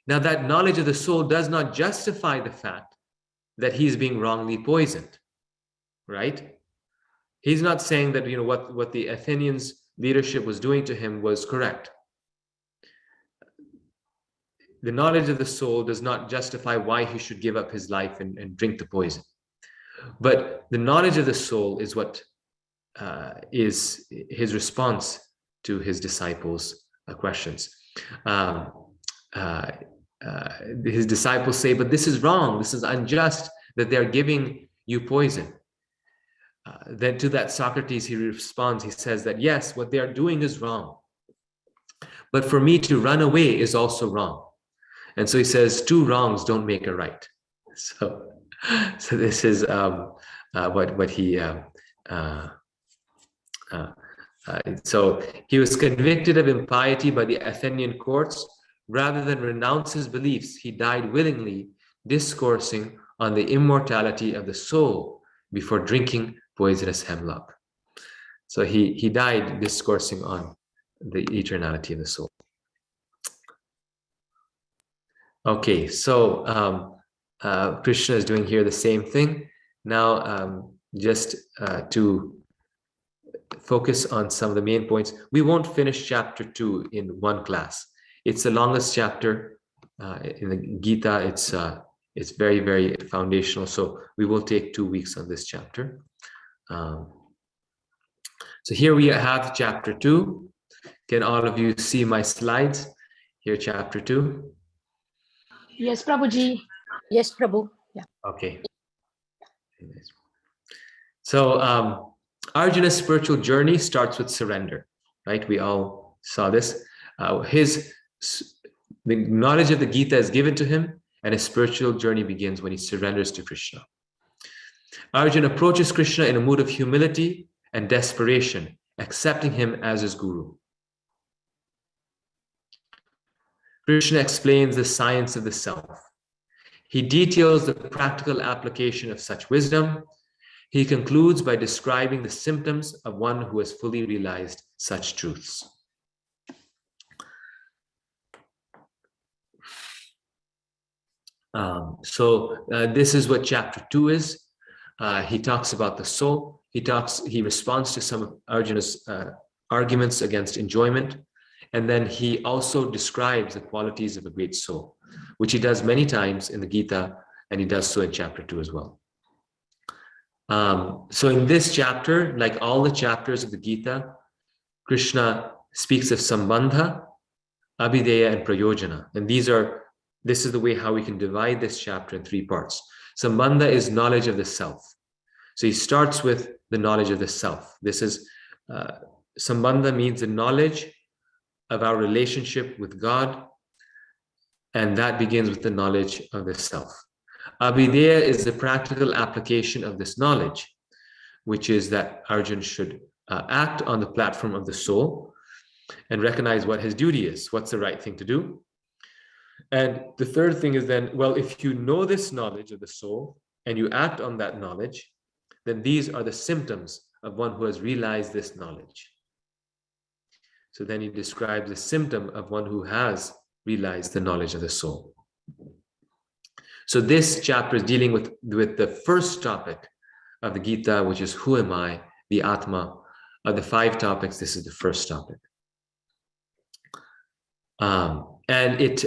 Speaker 1: Now, that knowledge of the soul does not justify the fact that he's being wrongly poisoned, right? He's not saying that, you know, what the Athenians' leadership was doing to him was correct. The knowledge of the soul does not justify why he should give up his life and drink the poison. But the knowledge of the soul is what is his response to his disciples' questions. His disciples say, but this is wrong, this is unjust that they're giving you poison. Then to that Socrates, he responds, he says that yes, what they are doing is wrong. But for me to run away is also wrong. And so he says, two wrongs don't make a right. So this is what he, so he was convicted of impiety by the Athenian courts. Rather than renounce his beliefs, he died willingly, discoursing on the immortality of the soul before drinking poisonous hemlock. So he died discoursing on the eternality of the soul. Okay, so Krishna is doing here the same thing. Now, just to focus on some of the main points, we won't finish chapter 2 in one class. It's the longest chapter in the Gita. It's very, very foundational. So we will take 2 weeks on this chapter. So here we have chapter 2. Can all of you see my slides? Here, chapter 2.
Speaker 2: Yes, Prabhuji.
Speaker 5: Yes, Prabhu. Yeah.
Speaker 1: Okay. So Arjuna's spiritual journey starts with surrender, right? We all saw this. The knowledge of the Gita is given to him, and his spiritual journey begins when he surrenders to Krishna. Arjuna approaches Krishna in a mood of humility and desperation, accepting him as his guru. Krishna explains the science of the self. He details the practical application of such wisdom. He concludes by describing the symptoms of one who has fully realized such truths. This is what chapter 2 is. He talks about the soul. He responds to some of Arjuna's arguments against enjoyment. And then he also describes the qualities of a great soul, which he does many times in the Gita, and he does so in chapter 2 as well. So in this chapter, like all the chapters of the Gita, Krishna speaks of Sambandha, Abhideya, and Prayojana. And this is the way how we can divide this chapter in 3 parts. Sambandha is knowledge of the self. So he starts with the knowledge of the self. This is, Sambandha means the knowledge of our relationship with God, and that begins with the knowledge of the self. Abhideya is the practical application of this knowledge, which is that Arjuna should act on the platform of the soul and recognize what his duty is, what's the right thing to do. And the third thing is then, well, if you know this knowledge of the soul and you act on that knowledge, then these are the symptoms of one who has realized this knowledge. So then he describes the symptom of one who has realized the knowledge of the soul. So this chapter is dealing with the first topic of the Gita, which is who am I, the Atma. Of the 5 topics, this is the first topic. And it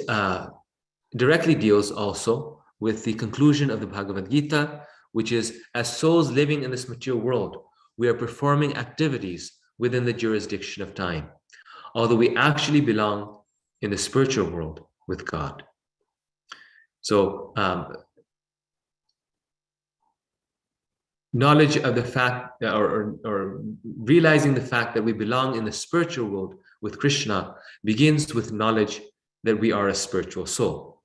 Speaker 1: directly deals also with the conclusion of the Bhagavad Gita, which is, as souls living in this material world, we are performing activities within the jurisdiction of time, although we actually belong in the spiritual world with God. So knowledge of the fact, or realizing the fact that we belong in the spiritual world with Krishna begins with knowledge that we are a spiritual soul.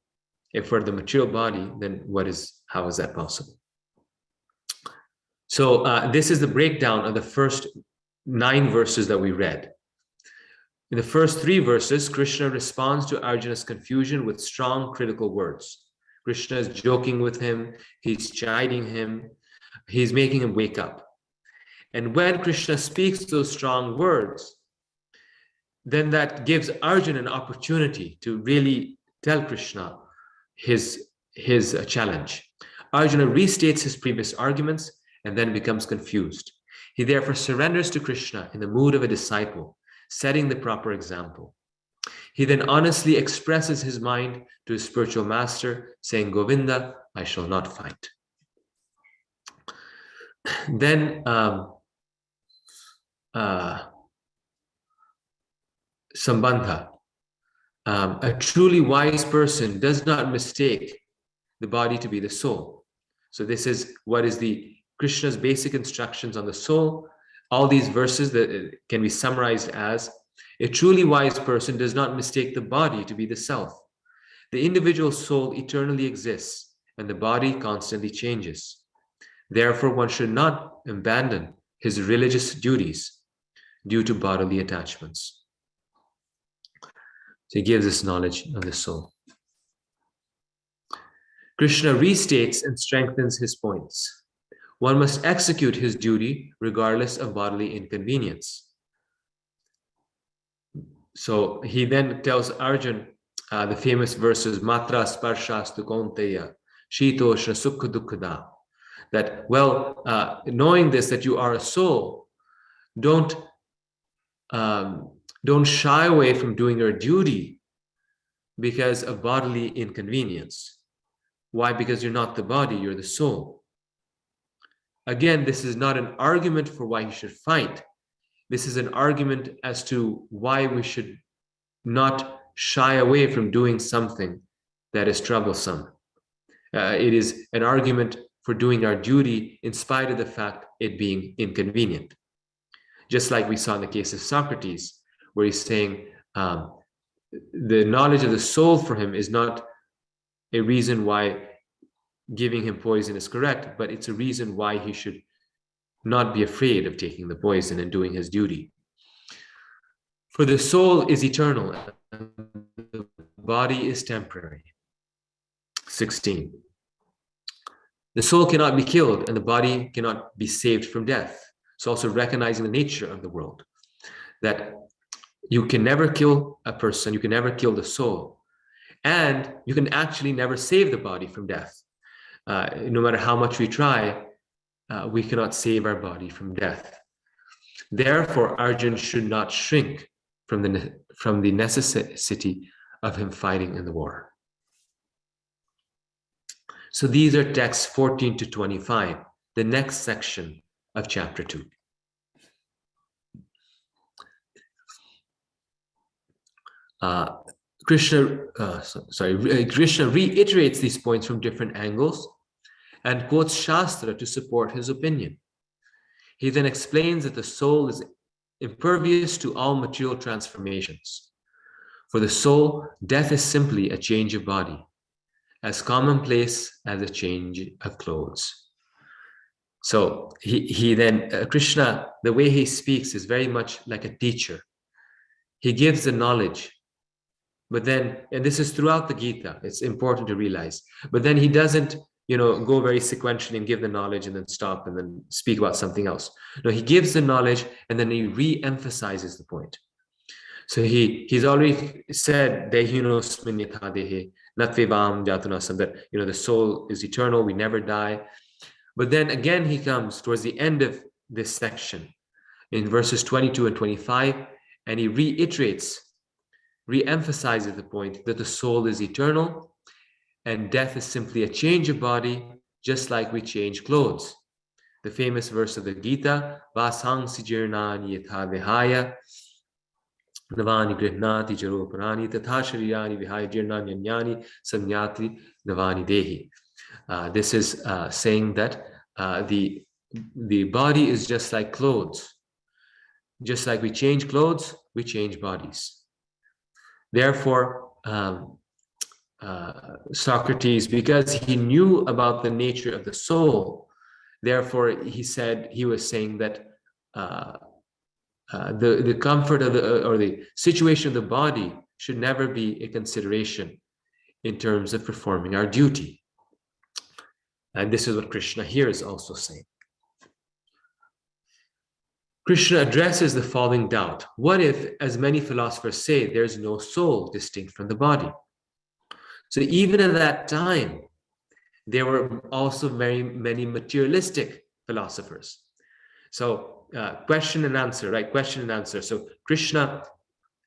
Speaker 1: If we're the material body, then how is that possible? So this is the breakdown of the first 9 verses that we read. In the first 3 verses, Krishna responds to Arjuna's confusion with strong critical words. Krishna is joking with him, he's chiding him, he's making him wake up. And when Krishna speaks those strong words, then that gives Arjuna an opportunity to really tell Krishna his challenge. Arjuna restates his previous arguments and then becomes confused. He therefore surrenders to Krishna in the mood of a disciple, setting the proper example. He then honestly expresses his mind to his spiritual master, saying, Govinda, I shall not fight. Then Sambandha. A truly wise person does not mistake the body to be the soul. So this is what is Krishna's basic instructions on the soul. All these verses that can be summarized as, a truly wise person does not mistake the body to be the self. The individual soul eternally exists and the body constantly changes. Therefore, one should not abandon his religious duties due to bodily attachments. So he gives us knowledge of the soul. Krishna restates and strengthens his points. One must execute his duty regardless of bodily inconvenience. So he then tells Arjuna the famous verses, Matra sparshastu kaunteya, shitoshna sukha dukkha, that, knowing this, that you are a soul, don't shy away from doing your duty because of bodily inconvenience. Why? Because you're not the body, you're the soul. Again, this is not an argument for why you should fight. This is an argument as to why we should not shy away from doing something that is troublesome. It is an argument for doing our duty in spite of the fact it being inconvenient. Just like we saw in the case of Socrates, where he's saying the knowledge of the soul for him is not a reason why giving him poison is correct, but it's a reason why he should not be afraid of taking the poison and doing his duty. For the soul is eternal, and the body is temporary. 16. The soul cannot be killed, and the body cannot be saved from death. So also recognizing the nature of the world, that you can never kill a person, you can never kill the soul, and you can actually never save the body from death. No matter how much we try, we cannot save our body from death. Therefore, Arjuna should not shrink from the necessity of him fighting in the war. So these are texts 14 to 25, the next section of chapter 2. Krishna reiterates these points from different angles and quotes Shastra to support his opinion. He then explains that the soul is impervious to all material transformations. For the soul, death is simply a change of body, as commonplace as a change of clothes. So Krishna, the way he speaks is very much like a teacher. He gives the knowledge But then, and this is throughout the Gita, it's important to realize, but then he doesn't, go very sequentially and give the knowledge and then stop and then speak about something else. No, he gives the knowledge and then he re-emphasizes the point. So he's already said that, the soul is eternal, we never die. But then again, he comes towards the end of this section in verses 22 and 25, and he re-emphasizes the point that the soul is eternal and death is simply a change of body, just like we change clothes. The famous verse of the Gita, Vasang sijirnani yatha vihaya navani grihnati jaroparani tatha sharirani vihaya jirnanyanyani samyati navani dehi. This is saying that the body is just like clothes. Just like we change clothes, we change bodies. Therefore, Socrates, because he knew about the nature of the soul, therefore he was saying that the comfort of or the situation of the body should never be a consideration in terms of performing our duty. And this is what Krishna here is also saying. Krishna addresses the following doubt. What if, as many philosophers say, there's no soul distinct from the body? So even at that time, there were also very many materialistic philosophers. So question and answer, right? Question and answer. So Krishna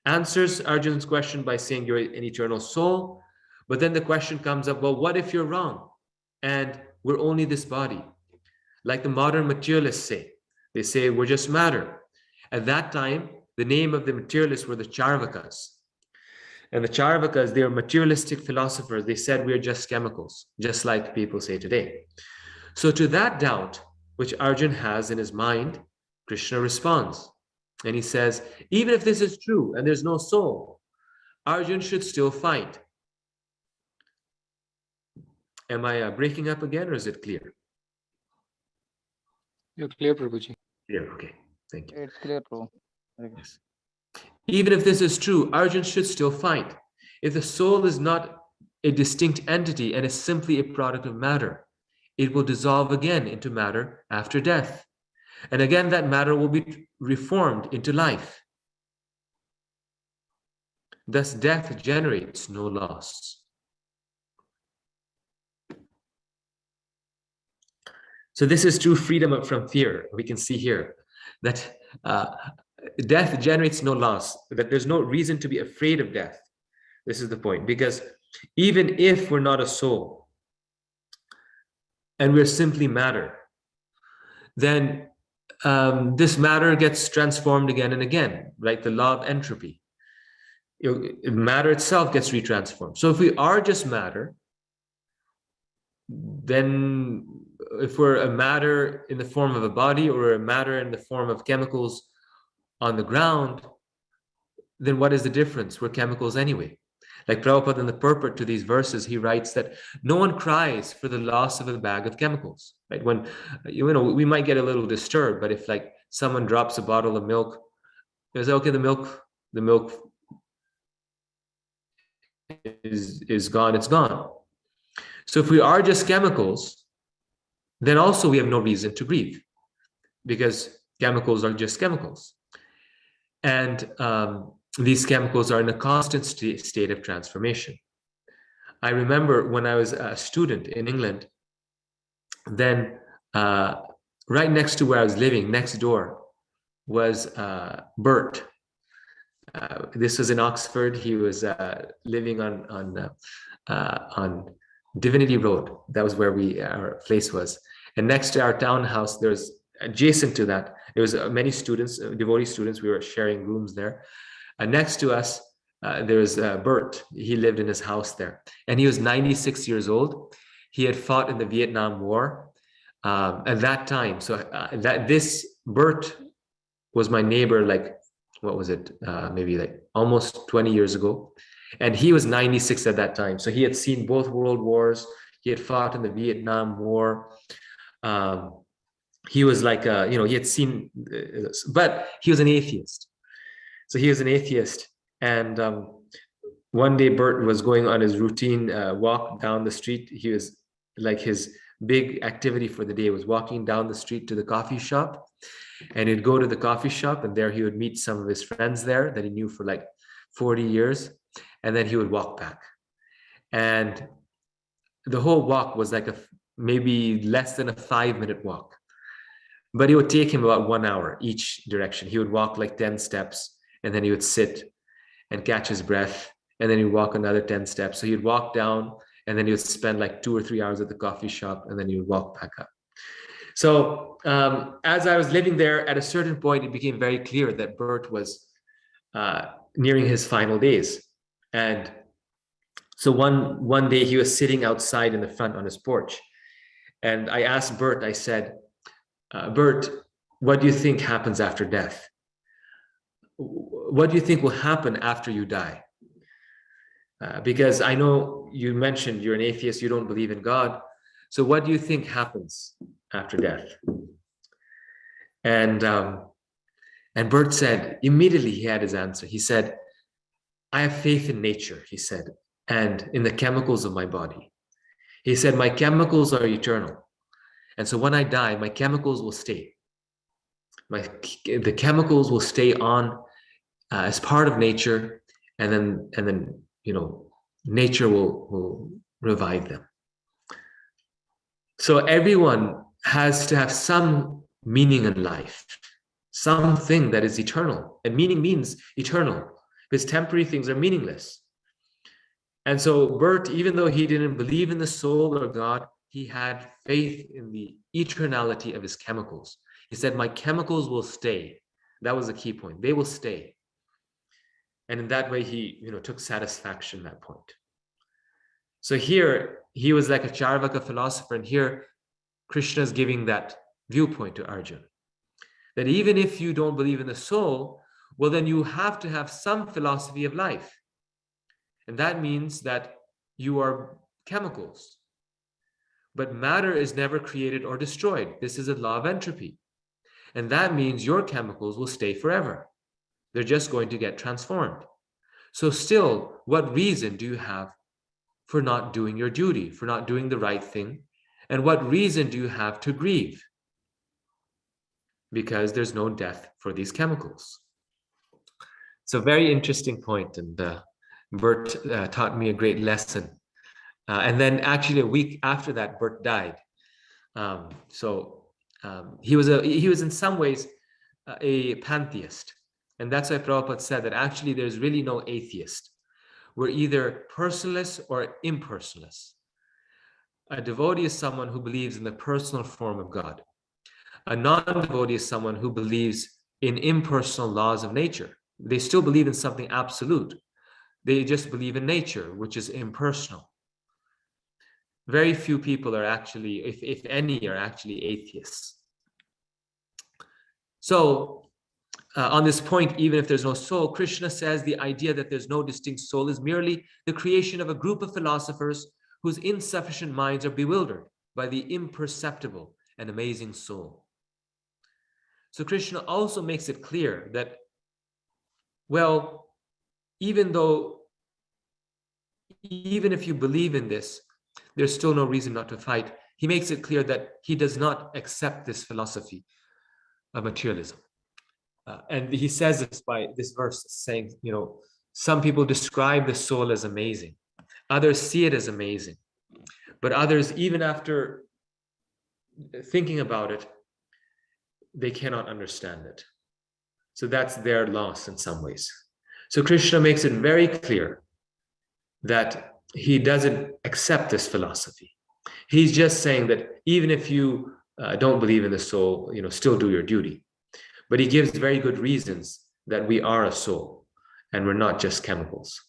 Speaker 1: answers Arjuna's question by saying you're an eternal soul. But then the question comes up, well, what if you're wrong? And we're only this body. Like the modern materialists say. They say we're just matter. At that time, the name of the materialists were the Charvakas. And the Charvakas, they are materialistic philosophers. They said we're just chemicals, just like people say today. So to that doubt, which Arjuna has in his mind, Krishna responds. And he says, even if this is true and there's no soul, Arjuna should still fight. Am I breaking up again, or is it clear?
Speaker 6: You're clear, Prabhuji.
Speaker 1: Clear, okay. Thank you.
Speaker 7: It's clear, Prabhu.
Speaker 1: Yes. Even if this is true, Arjuna should still fight. If the soul is not a distinct entity and is simply a product of matter, it will dissolve again into matter after death. And again, that matter will be reformed into life. Thus, death generates no loss. So this is true freedom from fear. We can see here that death generates no loss, that there's no reason to be afraid of death. This is the point, because even if we're not a soul and we're simply matter, then this matter gets transformed again and again, right? The law of entropy. Matter itself gets retransformed. So if we are just matter, then if we're a matter in the form of a body or a matter in the form of chemicals on the ground, then what is the difference? We're chemicals anyway. Like Prabhupada in the purport to these verses, he writes that no one cries for the loss of a bag of chemicals, right? When, we might get a little disturbed, but if like someone drops a bottle of milk, they say, okay, the milk is gone, it's gone. So if we are just chemicals, then also we have no reason to grieve, because chemicals are just chemicals. And these chemicals are in a constant state of transformation. I remember when I was a student in England, then right next to where I was living, next door, was Bert. This was in Oxford. He was living on Divinity Road. That was where our place was. And next to our townhouse, there's adjacent to that, there was many students, devotee students. We were sharing rooms there. Next to us, there was Bert. He lived in his house there. And he was 96 years old. He had fought in the Vietnam War at that time. So this Bert was my neighbor, like, what was it? Maybe like almost 20 years ago. And he was 96 at that time. So he had seen both world wars. He had fought in the Vietnam War. He was like, he had seen, but he was an atheist. So he was an atheist. And one day Bert was going on his routine walk down the street. He was like, his big activity for the day was walking down the street to the coffee shop. And he'd go to the coffee shop, and there he would meet some of his friends there that he knew for like 40 years. And then he would walk back. And the whole walk was like maybe less than a 5-minute walk. But it would take him about 1 hour each direction. He would walk like 10 steps, and then he would sit and catch his breath. And then he'd walk another 10 steps. So he'd walk down, and then he would spend like 2 or 3 hours at the coffee shop, and then he would walk back up. So as I was living there, at a certain point, it became very clear that Bert was nearing his final days. And so one day he was sitting outside in the front on his porch. And I asked Bert, I said, Bert, what do you think happens after death? What do you think will happen after you die? Because I know you mentioned you're an atheist, you don't believe in God. So what do you think happens after death? And Bert said, immediately he had his answer. He said, I have faith in nature, he said, and in the chemicals of my body. He said, my chemicals are eternal. And so when I die, my chemicals will stay. The chemicals will stay on as part of nature, and then nature will revive them. So everyone has to have some meaning in life, something that is eternal. And meaning means eternal, because temporary things are meaningless. And so Bert, even though he didn't believe in the soul or God, he had faith in the eternality of his chemicals. He said, my chemicals will stay. That was the key point. They will stay. And in that way, he took satisfaction at that point. So here, he was like a Charvaka philosopher, and here Krishna is giving that viewpoint to Arjuna. That even if you don't believe in the soul, well, then you have to have some philosophy of life. And that means that you are chemicals. But matter is never created or destroyed. This is a law of entropy. And that means your chemicals will stay forever. They're just going to get transformed. So still, what reason do you have for not doing your duty, for not doing the right thing? And what reason do you have to grieve? Because there's no death for these chemicals. So very interesting point, and Bert taught me a great lesson. And then actually a week after that, Bert died. He was in some ways a pantheist. And that's why Prabhupada said that actually there's really no atheist. We're either personalists or impersonalists. A devotee is someone who believes in the personal form of God. A non-devotee is someone who believes in impersonal laws of nature. They still believe in something absolute. They just believe in nature, which is impersonal. Very few people are actually, if any, are actually atheists. So on this point, even if there's no soul, Krishna says the idea that there's no distinct soul is merely the creation of a group of philosophers whose insufficient minds are bewildered by the imperceptible and amazing soul. So Krishna also makes it clear that, well, even if you believe in this, there's still no reason not to fight. He makes it clear that he does not accept this philosophy of materialism. And he says this by this verse saying, some people describe the soul as amazing. Others see it as amazing. But others, even after thinking about it, they cannot understand it. So that's their loss in some ways. So Krishna makes it very clear that he doesn't accept this philosophy. He's just saying that even if you don't believe in the soul, still do your duty. But he gives very good reasons that we are a soul and we're not just chemicals.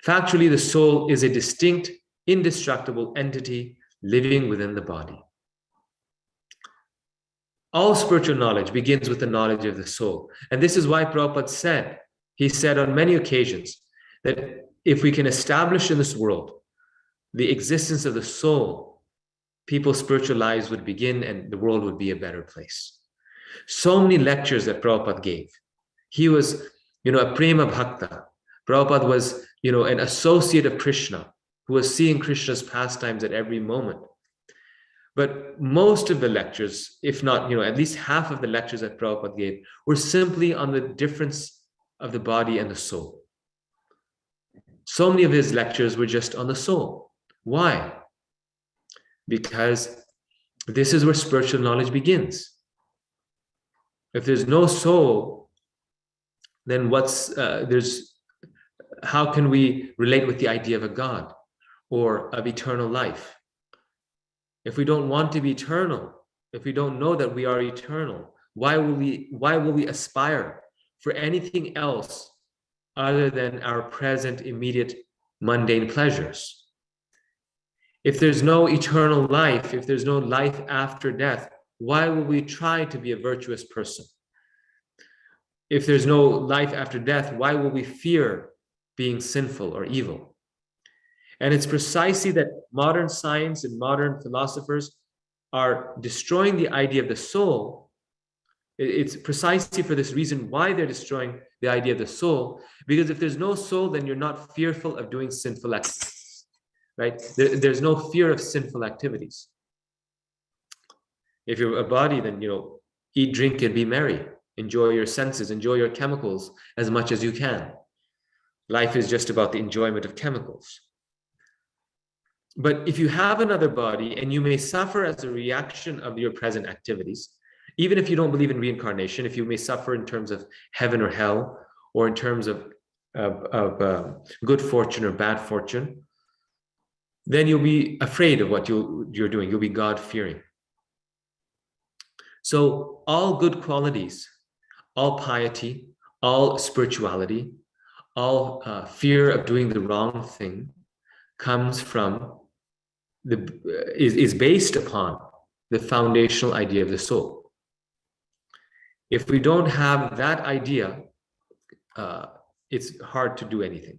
Speaker 1: Factually, the soul is a distinct, indestructible entity living within the body. All spiritual knowledge begins with the knowledge of the soul. And this is why Prabhupada said, he said on many occasions that if we can establish in this world the existence of the soul, people's spiritual lives would begin and the world would be a better place. So many lectures that Prabhupada gave. He was, a prema bhakta, Prabhupada was, an associate of Krishna who was seeing Krishna's pastimes at every moment. But most of the lectures, if not, at least half of the lectures that Prabhupada gave were simply on the difference of the body and the soul. So many of his lectures were just on the soul. Why? Because this is where spiritual knowledge begins. If there's no soul, then how can we relate with the idea of a God or of eternal life? If we don't want to be eternal, if we don't know that we are eternal, why will we aspire for anything else other than our present, immediate, mundane pleasures? If there's no eternal life, if there's no life after death, why will we try to be a virtuous person? If there's no life after death, why will we fear being sinful or evil? And it's precisely that modern science and modern philosophers are destroying the idea of the soul. It's precisely for this reason why they're destroying the idea of the soul, because if there's no soul, then you're not fearful of doing sinful activities, right? There's no fear of sinful activities. If you're a body, then, eat, drink, and be merry. Enjoy your senses, enjoy your chemicals as much as you can. Life is just about the enjoyment of chemicals. But if you have another body and you may suffer as a reaction of your present activities, even if you don't believe in reincarnation, if you may suffer in terms of heaven or hell, or in terms of good fortune or bad fortune, then you'll be afraid of what you're doing. You'll be God-fearing. So all good qualities, all piety, all spirituality, all fear of doing the wrong thing comes from is based upon the foundational idea of the soul. If we don't have that idea, it's hard to do anything.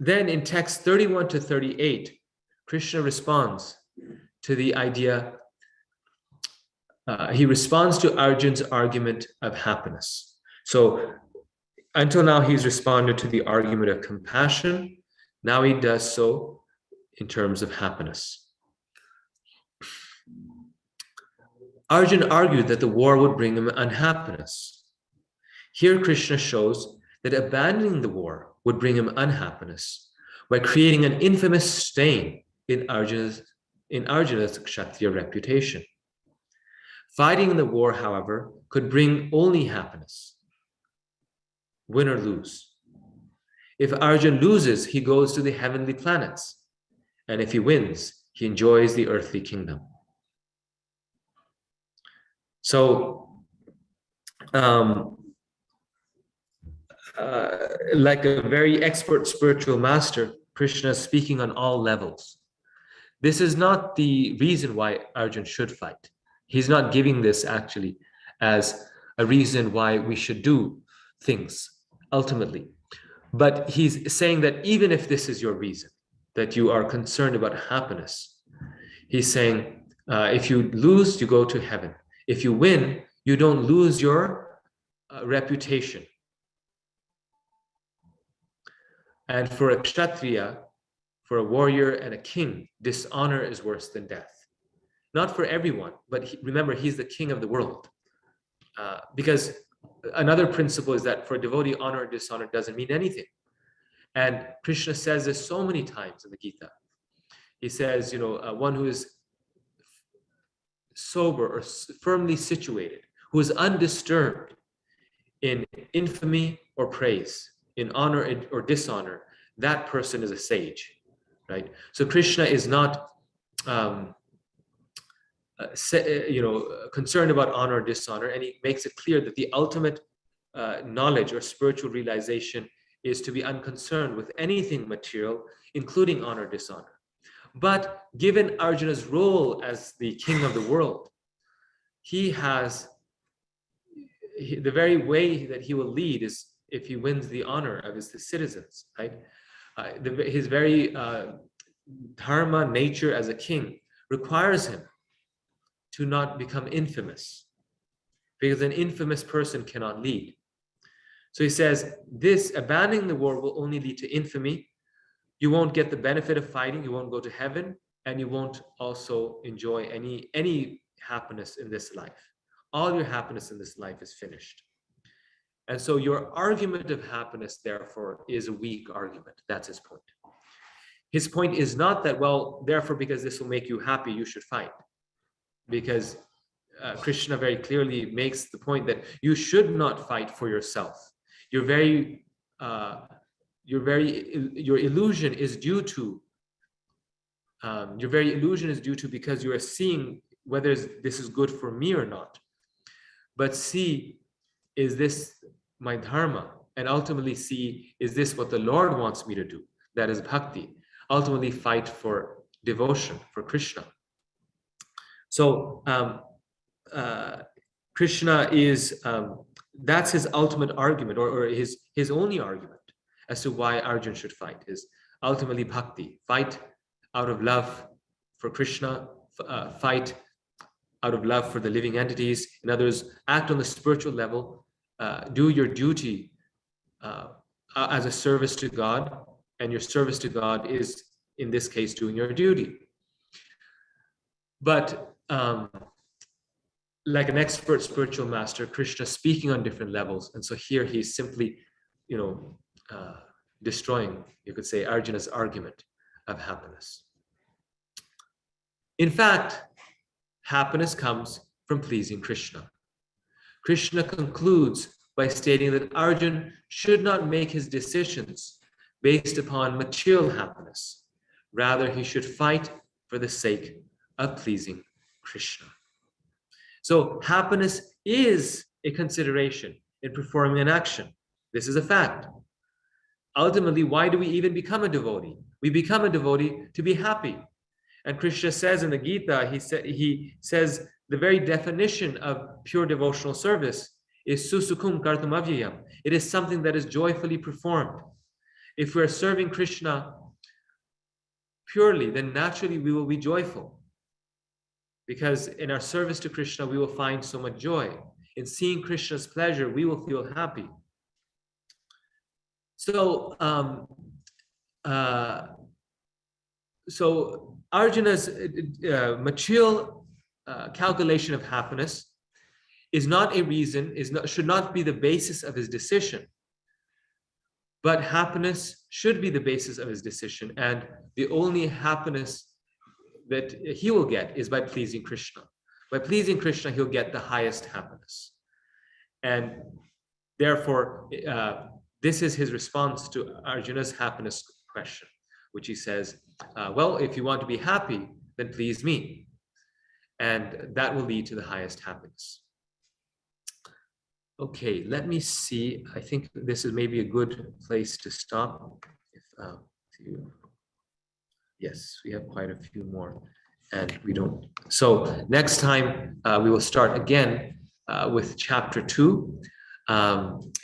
Speaker 1: Then in text 31 to 38, Krishna responds to the idea, he responds to Arjun's argument of happiness. So until now, he's responded to the argument of compassion. Now he does so in terms of happiness. Arjun argued that the war would bring him unhappiness. Here, Krishna shows that abandoning the war would bring him unhappiness by creating an infamous stain in Arjuna's Kshatriya reputation. Fighting in the war, however, could bring only happiness. Win or lose. If Arjun loses, he goes to the heavenly planets. And if he wins, he enjoys the earthly kingdom. So, like a very expert spiritual master, Krishna is speaking on all levels. This is not the reason why Arjun should fight. He's not giving this actually as a reason why we should do things ultimately. But he's saying that even if this is your reason, that you are concerned about happiness, he's saying, if you lose, you go to heaven. If you win, you don't lose your reputation. And for a kshatriya, for a warrior and a king, dishonor is worse than death. Not for everyone, but remember, he's the king of the world. Because another principle is that for a devotee, honor or dishonor doesn't mean anything. And Krishna says this so many times in the Gita. He says, one who is sober or firmly situated, who is undisturbed in infamy or praise, in honor or dishonor, that person is a sage, right? So Krishna is not, concerned about honor or dishonor, and he makes it clear that the ultimate knowledge or spiritual realization is to be unconcerned with anything material, including honor or dishonor. But given Arjuna's role as the king of the world, the very way that he will lead is if he wins the honor of his citizens, right? His very dharma nature as a king requires him to not become infamous. because an infamous person cannot lead. So he says, this abandoning the war will only lead to infamy. You won't get the benefit of fighting, you won't go to heaven, and you won't also enjoy any happiness in this life. All your happiness in this life is finished. And so your argument of happiness, therefore, is a weak argument. That's his point. His point is not that, well, therefore, because this will make you happy, you should fight. Because Krishna very clearly makes the point that you should not fight for yourself. Your illusion is due to because you are seeing whether this is good for me or not. But see, is this my dharma? And ultimately see, is this what the Lord wants me to do? That is bhakti. Ultimately fight for devotion, for Krishna. So Krishna is, that's his ultimate argument, or his only argument as to why Arjuna should fight, is ultimately bhakti. Fight out of love for Krishna, fight out of love for the living entities. In other words, act on the spiritual level, do your duty as a service to God, and your service to God is, in this case, doing your duty. But like an expert spiritual master, Krishna speaking on different levels, and so here he's simply, destroying, you could say, Arjuna's argument of happiness. In fact, happiness comes from pleasing Krishna. Krishna concludes by stating that Arjuna should not make his decisions based upon material happiness. Rather, he should fight for the sake of pleasing Krishna. So happiness is a consideration in performing an action. This is a fact. Ultimately, why do we even become a devotee? We become a devotee to be happy. And Krishna says in the Gita, he says the very definition of pure devotional service is susukhum kartam avyayam. It is something that is joyfully performed. If we're serving Krishna purely, then naturally we will be joyful. Because in our service to Krishna, we will find so much joy. In seeing Krishna's pleasure, we will feel happy. So, Arjuna's material calculation of happiness is not a reason, should not be the basis of his decision. But happiness should be the basis of his decision, and the only happiness that he will get is by pleasing Krishna. By pleasing Krishna, he'll get the highest happiness. And therefore, this is his response to Arjuna's happiness question, which he says, well, if you want to be happy, then please me. And that will lead to the highest happiness. Okay, let me see. I think this is maybe a good place to stop. Yes, we have quite a few more, and we don't. So next time we will start again with chapter 2.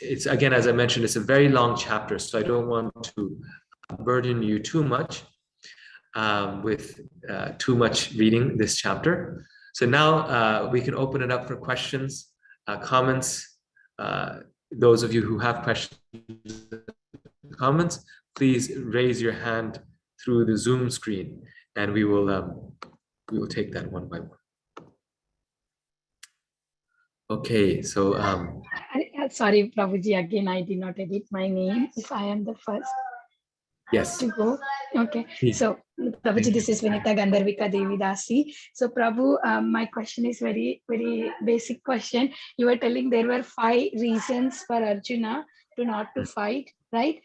Speaker 1: It's again, as I mentioned, it's a very long chapter, so I don't want to burden you too much with too much reading this chapter. So now we can open it up for questions, comments. Those of you who have questions, comments, please raise your hand through the Zoom screen, and we will take that one by one. Okay, so
Speaker 2: sorry, Prabhuji, again I did not edit my name. If I am the first
Speaker 1: yes
Speaker 2: to go. Okay,
Speaker 1: please.
Speaker 2: So Prabhuji, this is Vinita Gandharvika Devi Dasi. So Prabhu, my question is very, very basic question. You were telling there were 5 reasons for Arjuna to not to fight, right?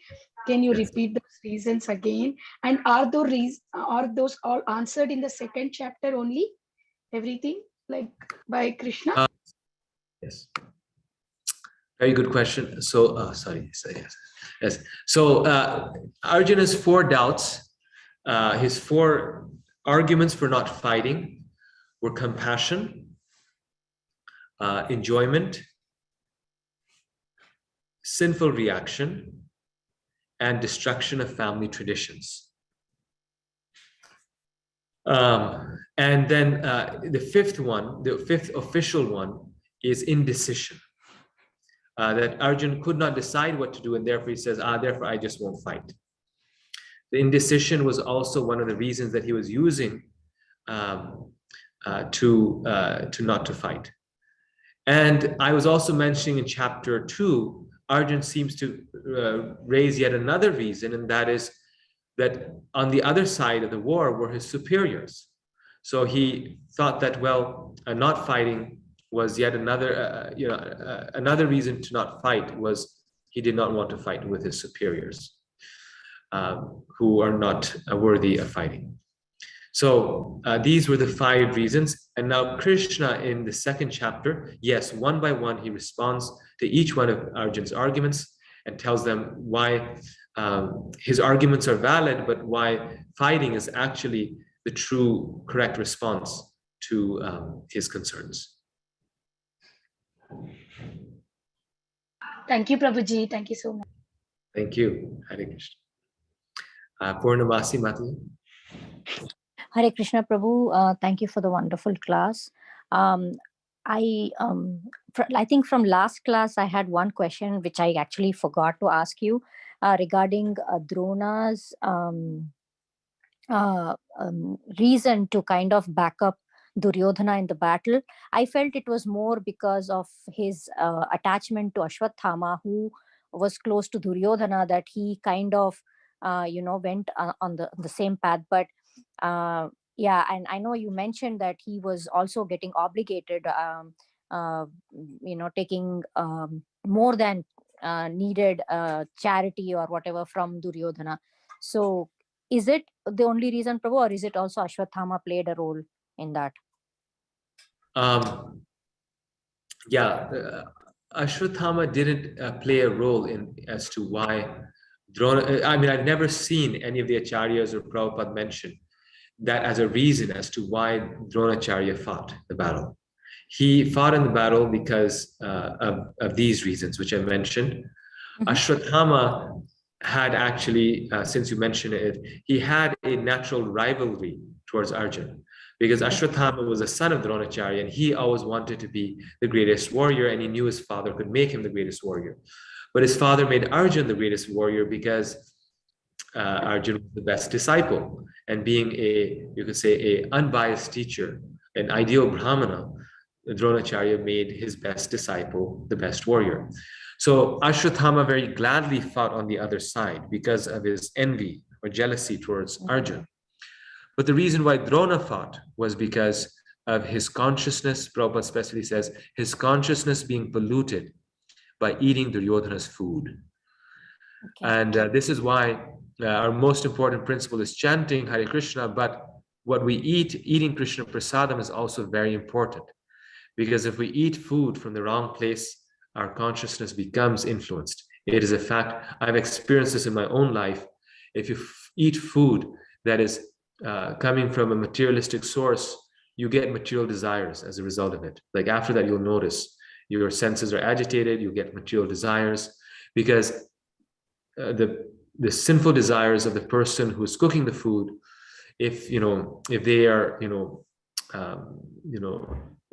Speaker 2: Can you repeat those reasons again? And are those all answered in the 2nd chapter only? Everything like by Krishna?
Speaker 1: Yes. Very good question. So, yes. So, Arjuna's 4 doubts, his 4 arguments for not fighting were compassion, enjoyment, sinful reaction, and destruction of family traditions. And then the 5th one, the 5th official one, is indecision. That Arjun could not decide what to do, and therefore he says, therefore I just won't fight. The indecision was also one of the reasons that he was using to not to fight. And I was also mentioning in chapter 2, Arjun seems to raise yet another reason, and that is that on the other side of the war were his superiors. So he thought that, well, not fighting was yet another, another reason to not fight was he did not want to fight with his superiors, who are not worthy of fighting. So these were the 5 reasons. And now Krishna in the 2nd chapter, yes, one by one, he responds to each one of Arjun's arguments and tells them why his arguments are valid, but why fighting is actually the true correct response to his concerns.
Speaker 2: Thank you, Prabhuji. Thank you so much.
Speaker 1: Thank you. Hare Krishna. Purnamasi Mataji.
Speaker 5: Hare Krishna, Prabhu. Thank you for the wonderful class. I think from last class, I had one question which I actually forgot to ask you regarding Drona's reason to kind of back up Duryodhana in the battle. I felt it was more because of his attachment to Ashwathama, who was close to Duryodhana, that he kind of went on the same path. But yeah, and I know you mentioned that he was also getting obligated, taking more than needed charity or whatever from Duryodhana. So is it the only reason, Prabhu, or is it also Ashwathama played a role in that?
Speaker 1: Ashwathama didn't play a role in as to why Drona. I mean, I've never seen any of the acharyas or Prabhupada mention that as a reason as to why Dronacharya fought the battle. He fought in the battle because of these reasons, which I mentioned. Mm-hmm. Ashwathama had actually, since you mentioned it, he had a natural rivalry towards Arjun, because Ashwathama was a son of Dronacharya, and he always wanted to be the greatest warrior, and he knew his father could make him the greatest warrior. But his father made Arjun the greatest warrior because Arjun was the best disciple, and being you could say, a unbiased teacher, an ideal Brahmana, Dronacharya made his best disciple the best warrior. So Ashwathama very gladly fought on the other side because of his envy or jealousy towards Arjun. But the reason why Drona fought was because of his consciousness. Prabhupada specifically says his consciousness being polluted by eating Duryodhana's food. Okay. And this is why our most important principle is chanting Hare Krishna, but what we eat, eating Krishna prasadam, is also very important, because if we eat food from the wrong place, our consciousness becomes influenced. It is a fact. I've experienced this in my own life. If you eat food that is coming from a materialistic source, you get material desires as a result of it. Like after that, you'll notice your senses are agitated, you get material desires, because the sinful desires of the person who's cooking the food, if they are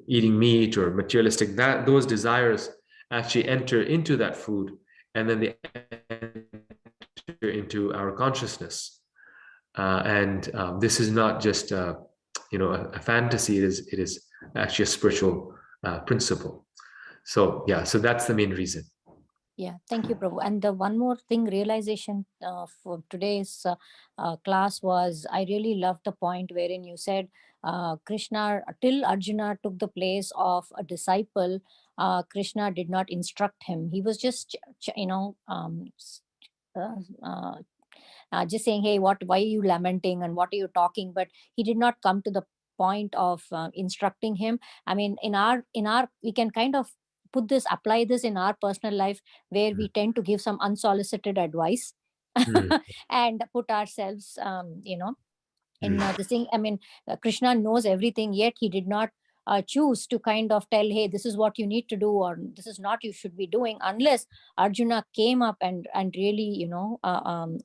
Speaker 1: eating meat or materialistic, that those desires actually enter into that food, and then they enter into our consciousness. This is not just a fantasy. It is actually a spiritual principle. So that's the main reason.
Speaker 5: Yeah, thank you, Prabhu. And the one more thing, realization for today's class was, I really loved the point wherein you said Krishna, till Arjuna took the place of a disciple, Krishna did not instruct him. He was just, just saying, hey, why are you lamenting and what are you talking? But he did not come to the point of instructing him. I mean, in our we can kind of apply this in our personal life, where we tend to give some unsolicited advice and put ourselves, in this thing. I mean, Krishna knows everything, yet he did not choose to kind of tell, hey, this is what you need to do, or this is not you should be doing, unless Arjuna came up and really,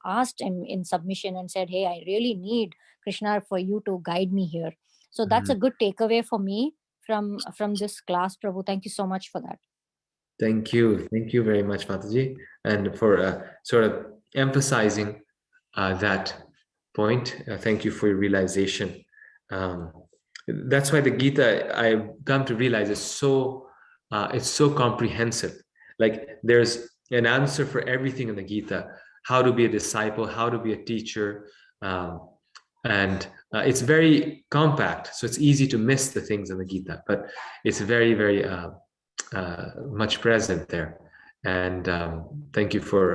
Speaker 5: asked him in submission and said, hey, I really need Krishna for you to guide me here. So that's a good takeaway for me from this class, Prabhu. Thank you so much for that.
Speaker 1: Thank you very much, Mataji, and for sort of emphasizing that point. Thank you for your realization. That's why the Gita, I've come to realize, is so it's so comprehensive. Like there's an answer for everything in the Gita: how to be a disciple, how to be a teacher, and it's very compact, so it's easy to miss the things in the Gita, but it's very, very much present there. And thank you for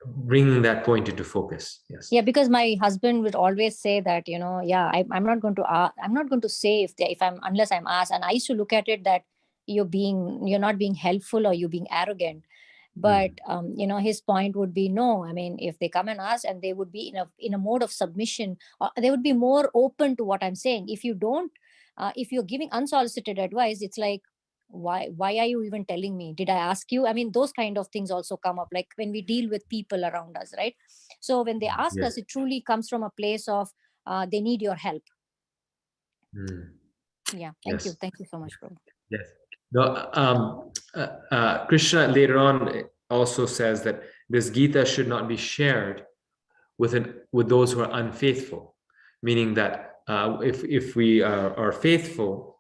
Speaker 1: bringing that point into focus. Yes.
Speaker 5: Yeah, because my husband would always say that, I'm not going to say if I'm, unless I'm asked. And I used to look at it that you're not being helpful or you're being arrogant. But his point would be, no, I mean, if they come and ask, and they would be in a mode of submission, or they would be more open to what I'm saying. If you don't, if you're giving unsolicited advice, it's like, why are you even telling me? Did I ask you? I mean, those kind of things also come up, like when we deal with people around us, right? So when they ask
Speaker 1: Yes.
Speaker 5: us, it truly comes from a place of they need your help. Yeah, thank you so much, Prabhu.
Speaker 1: Yes. No, Krishna later on also says that this Gita should not be shared with those who are unfaithful, meaning that if we are faithful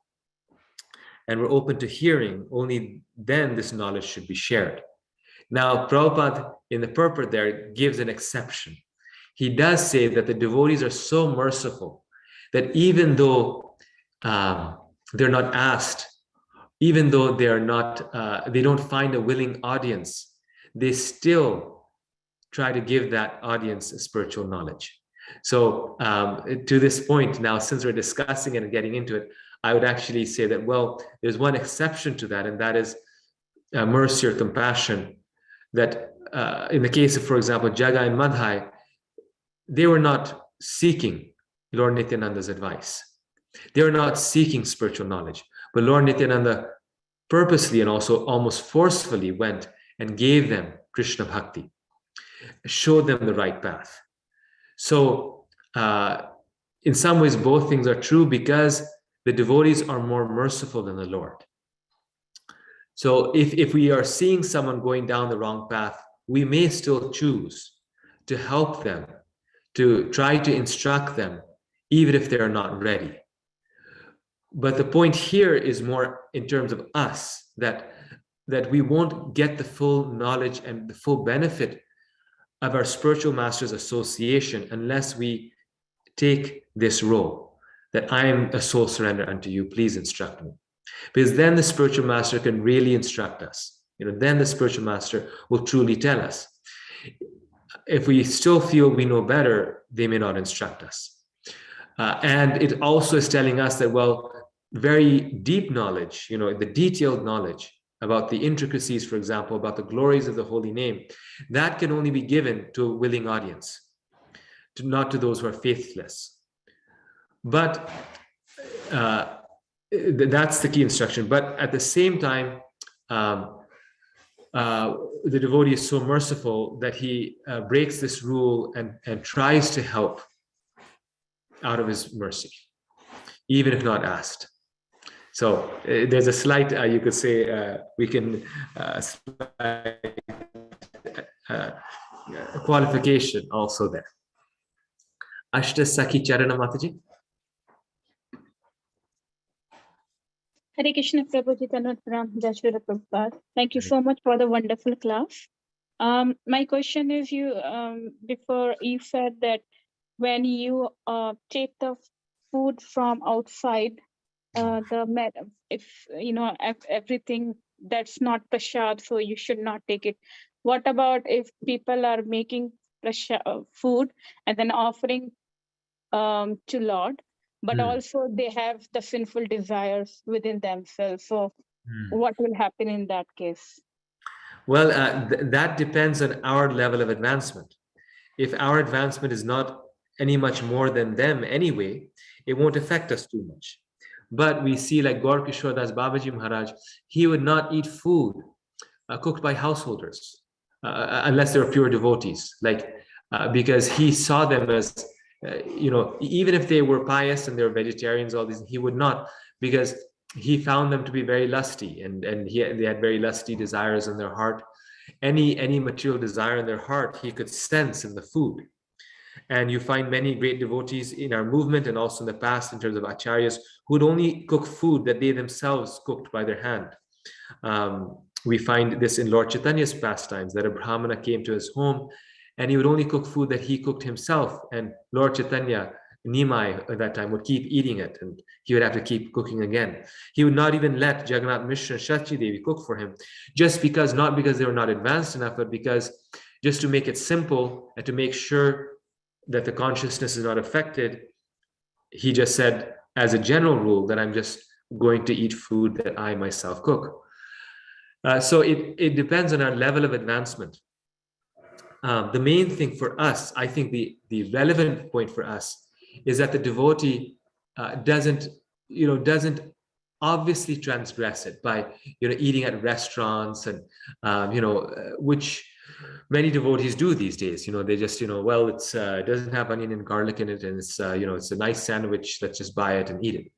Speaker 1: and we're open to hearing, only then this knowledge should be shared. Now, Prabhupada in the purport there gives an exception. He does say that the devotees are so merciful that even though they're not asked, even though they are not, they don't find a willing audience, they still try to give that audience spiritual knowledge. So to this point now, since we're discussing it and getting into it, I would actually say that, well, there's one exception to that, and that is mercy or compassion. That in the case of, for example, Jaga and Madhai, they were not seeking Lord Nityananda's advice. They were not seeking spiritual knowledge, but Lord Nityananda purposely and also almost forcefully went and gave them Krishna Bhakti, showed them the right path. So in some ways, both things are true, because the devotees are more merciful than the Lord. So if we are seeing someone going down the wrong path, we may still choose to help them, to try to instruct them, even if they're not ready. But the point here is more in terms of us, that we won't get the full knowledge and the full benefit of our spiritual master's association unless we take this role, that I am a soul surrender unto you, please instruct me. Because then the spiritual master can really instruct us. Then the spiritual master will truly tell us. If we still feel we know better, they may not instruct us. And it also is telling us that, well, very deep knowledge, the detailed knowledge about the intricacies, for example, about the glories of the holy name, that can only be given to a willing audience, not to those who are faithless. But that's the key instruction. But at the same time, the devotee is so merciful that he breaks this rule and tries to help out of his mercy, even if not asked. So there's a slight, you could say, we can qualification also there. Ashta Sakhi Charana Mataji.
Speaker 6: Hare Krishna Prabhuji, Tanvat Pranam, Jai Shri Prabhupada. Thank you so much for the wonderful class. My question is, before you said that when you take the food from outside, everything that's not prasad, so you should not take it. What about if people are making food and then offering to Lord, but also they have the sinful desires within themselves? So what will happen in that case?
Speaker 1: Well, that depends on our level of advancement. If our advancement is not any much more than them anyway, it won't affect us too much. But we see, like Gaur Kishore Das Babaji Maharaj, he would not eat food cooked by householders unless they were pure devotees, because he saw them as even if they were pious and they were vegetarians, all these, he would not, because he found them to be very lusty, and they had very lusty desires in their heart. Any material desire in their heart, he could sense in the food. And you find many great devotees in our movement and also in the past, in terms of acharyas, who would only cook food that they themselves cooked by their hand. We find this in Lord Chaitanya's pastimes, that a Brahmana came to his home and he would only cook food that he cooked himself. And Lord Chaitanya, Nimai at that time, would keep eating it, and he would have to keep cooking again. He would not even let Jagannath Mishra and Shachi Devi cook for him, not because they were not advanced enough, but because just to make it simple and to make sure that the consciousness is not affected, he just said, as a general rule, that I'm just going to eat food that I myself cook. So it depends on our level of advancement. The main thing for us, I think the relevant point for us, is that the devotee doesn't obviously transgress it by eating at restaurants, and which many devotees do these days. They just well, it doesn't have onion and garlic in it, and it's it's a nice sandwich, let's just buy it and eat it.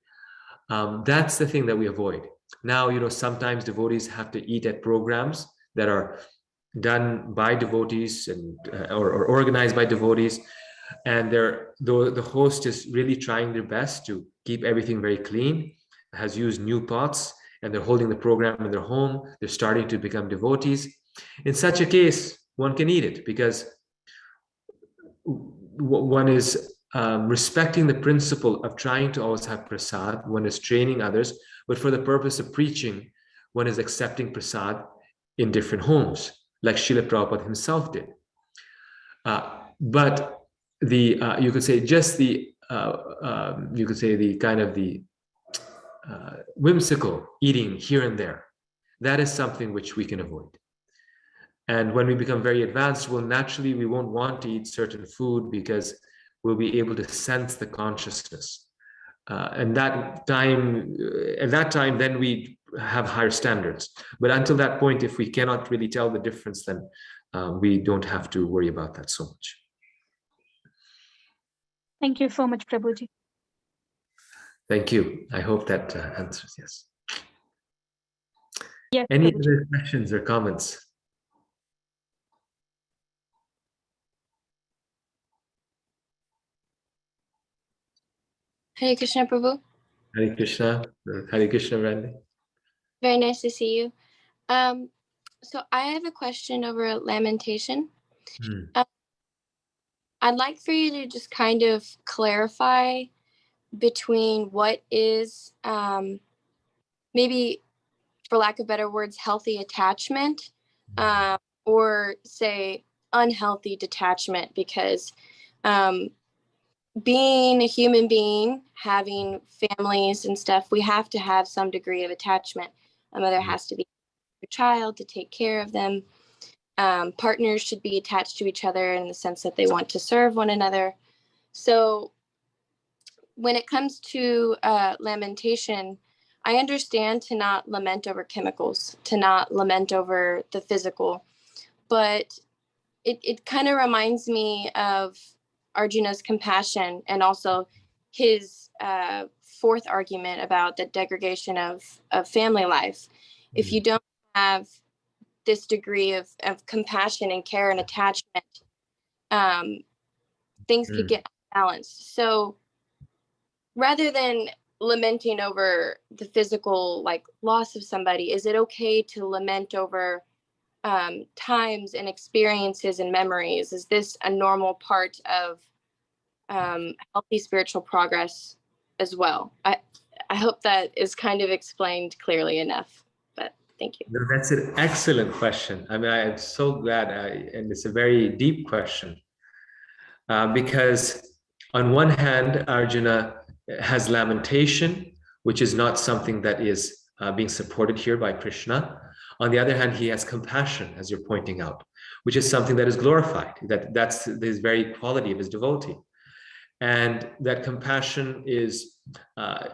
Speaker 1: That's the thing that we avoid. Now, sometimes devotees have to eat at programs that are done by devotees and or organized by devotees, and the host is really trying their best to keep everything very clean, has used new pots, and they're holding the program in their home. They're starting to become devotees. In such a case, one can eat it, because one is respecting the principle of trying to always have prasad. One is training others, but for the purpose of preaching, one is accepting prasad in different homes, like Srila Prabhupada himself did. But you could say just the kind of the whimsical eating here and there, that is something which we can avoid. And when we become very advanced, we won't want to eat certain food, because we'll be able to sense the consciousness. And at that time, then we have higher standards. But until that point, if we cannot really tell the difference, then we don't have to worry about that so much.
Speaker 6: Thank you so much, Prabhuji.
Speaker 1: Thank you. I hope that answers, yes.
Speaker 6: Yes,
Speaker 1: Any
Speaker 6: Prabhuji.
Speaker 1: other questions or comments?
Speaker 7: Hare Krishna, Prabhu.
Speaker 1: Hare Krishna. Hare Krishna, Randy.
Speaker 7: Very nice to see you. So I have a question over lamentation. I'd like for you to just kind of clarify between what is, maybe, for lack of better words, healthy attachment, or say unhealthy detachment, because being a human being, having families and stuff, we have to have some degree of attachment. A mother has to be a child to take care of them. Partners should be attached to each other in the sense that they want to serve one another. So when it comes to lamentation, I understand to not lament over chemicals, to not lament over the physical, but it kind of reminds me of Arjuna's compassion, and also his fourth argument about the degradation of family life. If you don't have this degree of compassion and care and attachment, things could get unbalanced. So rather than lamenting over the physical, like loss of somebody, is it okay to lament over times and experiences and memories? Is this a normal part of healthy spiritual progress as well? I hope that is kind of explained clearly enough, but thank you.
Speaker 1: No, that's an excellent question. I mean, I'm so glad, and it's a very deep question, because on one hand, Arjuna has lamentation, which is not something that is being supported here by Krishna. On the other hand, he has compassion, as you're pointing out, which is something that is glorified. That's his very quality of his devotee. And that compassion is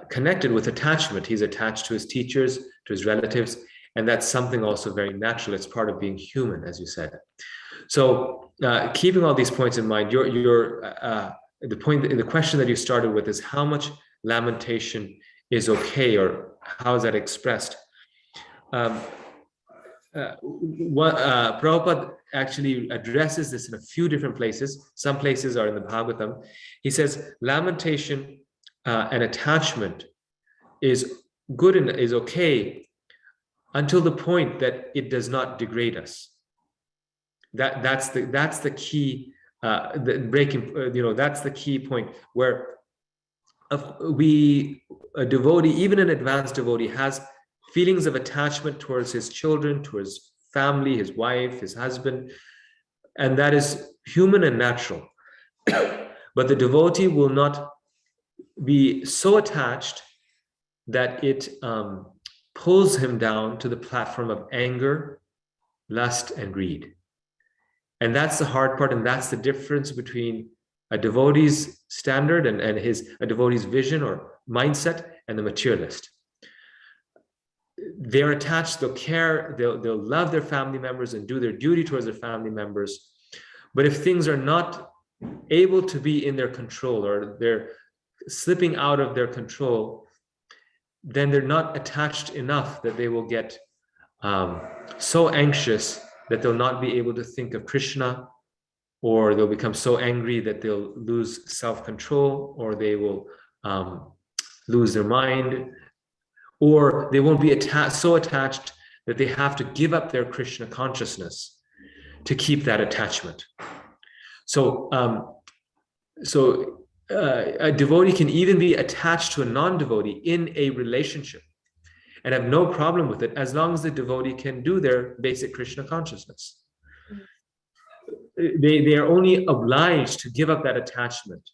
Speaker 1: connected with attachment. He's attached to his teachers, to his relatives, and that's something also very natural. It's part of being human, as you said. So keeping all these points in mind, your the question that you started with is how much lamentation is okay, or how is that expressed? Prabhupada actually addresses this in a few different places. Some places are in the Bhagavatam. He says lamentation and attachment is good and is okay until the point that it does not degrade us. That's the key, the breaking. That's the key point where a devotee, even an advanced devotee, has feelings of attachment towards his children, to his family, his wife, his husband, and that is human and natural. But the devotee will not be so attached that it pulls him down to the platform of anger, lust, and greed. And that's the hard part, and that's the difference between a devotee's standard and a devotee's vision or mindset and the materialist. They're attached, they'll care, they'll love their family members and do their duty towards their family members. But if things are not able to be in their control, or they're slipping out of their control, then they're not attached enough that they will get so anxious that they'll not be able to think of Krishna, or they'll become so angry that they'll lose self-control, or they will lose their mind, or they won't be so attached that they have to give up their Krishna consciousness to keep that attachment. So, a devotee can even be attached to a non-devotee in a relationship and have no problem with it, as long as the devotee can do their basic Krishna consciousness. They are only obliged to give up that attachment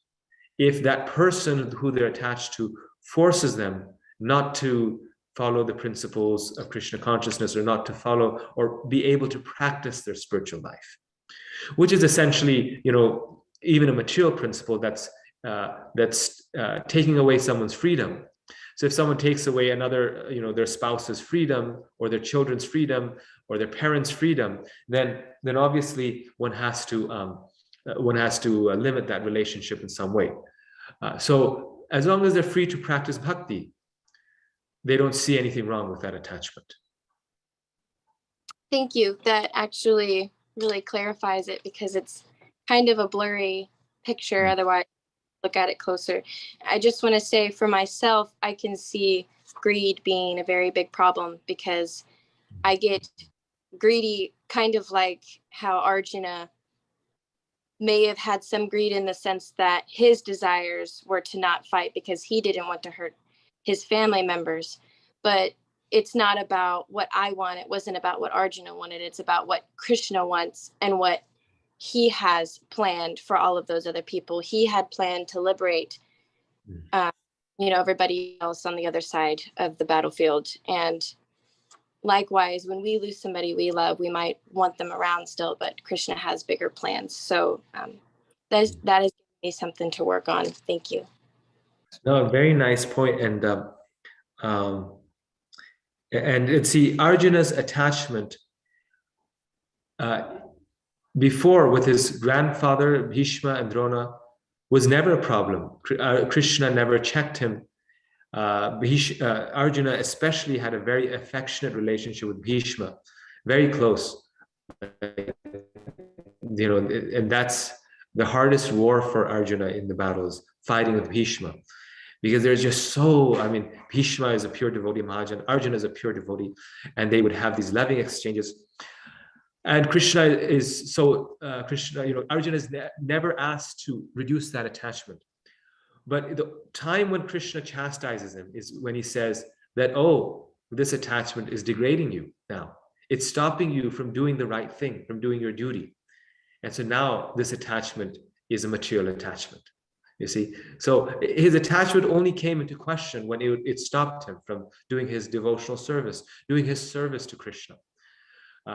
Speaker 1: if that person who they're attached to forces them not to follow the principles of Krishna consciousness, or not to follow or be able to practice their spiritual life, which is essentially, even a material principle that's taking away someone's freedom. So if someone takes away another, their spouse's freedom, or their children's freedom, or their parents' freedom, then obviously one has to limit that relationship in some way. So as long as they're free to practice bhakti, they don't see anything wrong with that attachment.
Speaker 7: Thank you. That actually really clarifies it, because it's kind of a blurry picture. Otherwise, look at it closer. I just want to say, for myself, I can see greed being a very big problem, because I get greedy, kind of like how Arjuna may have had some greed, in the sense that his desires were to not fight because he didn't want to hurt his family members. But it's not about what I want. It wasn't about what Arjuna wanted. It's about what Krishna wants and what he has planned for all of those other people. He had planned to liberate, everybody else on the other side of the battlefield. And likewise, when we lose somebody we love, we might want them around still, but Krishna has bigger plans. So that is giving me something to work on. Thank you.
Speaker 1: No, very nice point. And let's see, Arjuna's attachment before with his grandfather Bhishma and Drona was never a problem. Krishna never checked him. Arjuna especially had a very affectionate relationship with Bhishma, very close. And that's the hardest war for Arjuna in the battles, fighting with Bhishma. Because there's just Bhishma is a pure devotee, Mahajan, Arjuna is a pure devotee, and they would have these loving exchanges. And Krishna is Arjuna is never asked to reduce that attachment. But the time when Krishna chastises him is when he says that, oh, this attachment is degrading you now. It's stopping you from doing the right thing, from doing your duty. And so now this attachment is a material attachment. You see, so his attachment only came into question when it stopped him from doing his devotional service, doing his service to Krishna,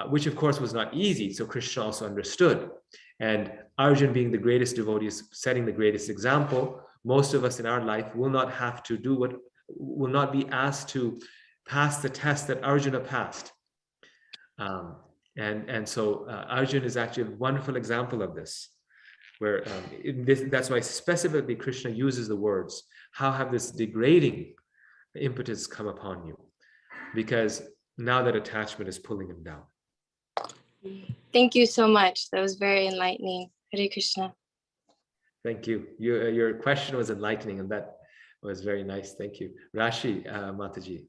Speaker 1: which of course was not easy. So Krishna also understood. And Arjuna, being the greatest devotee, is setting the greatest example. Most of us in our life will not be asked to pass the test that Arjuna passed. And so Arjuna is actually a wonderful example of this. where that's why specifically Krishna uses the words, how have this degrading impetus come upon you? Because now that attachment is pulling him down.
Speaker 7: Thank you so much. That was very enlightening. Hare Krishna.
Speaker 1: Thank you. Your question was enlightening, and that was very nice. Thank you. Rashi, Mataji.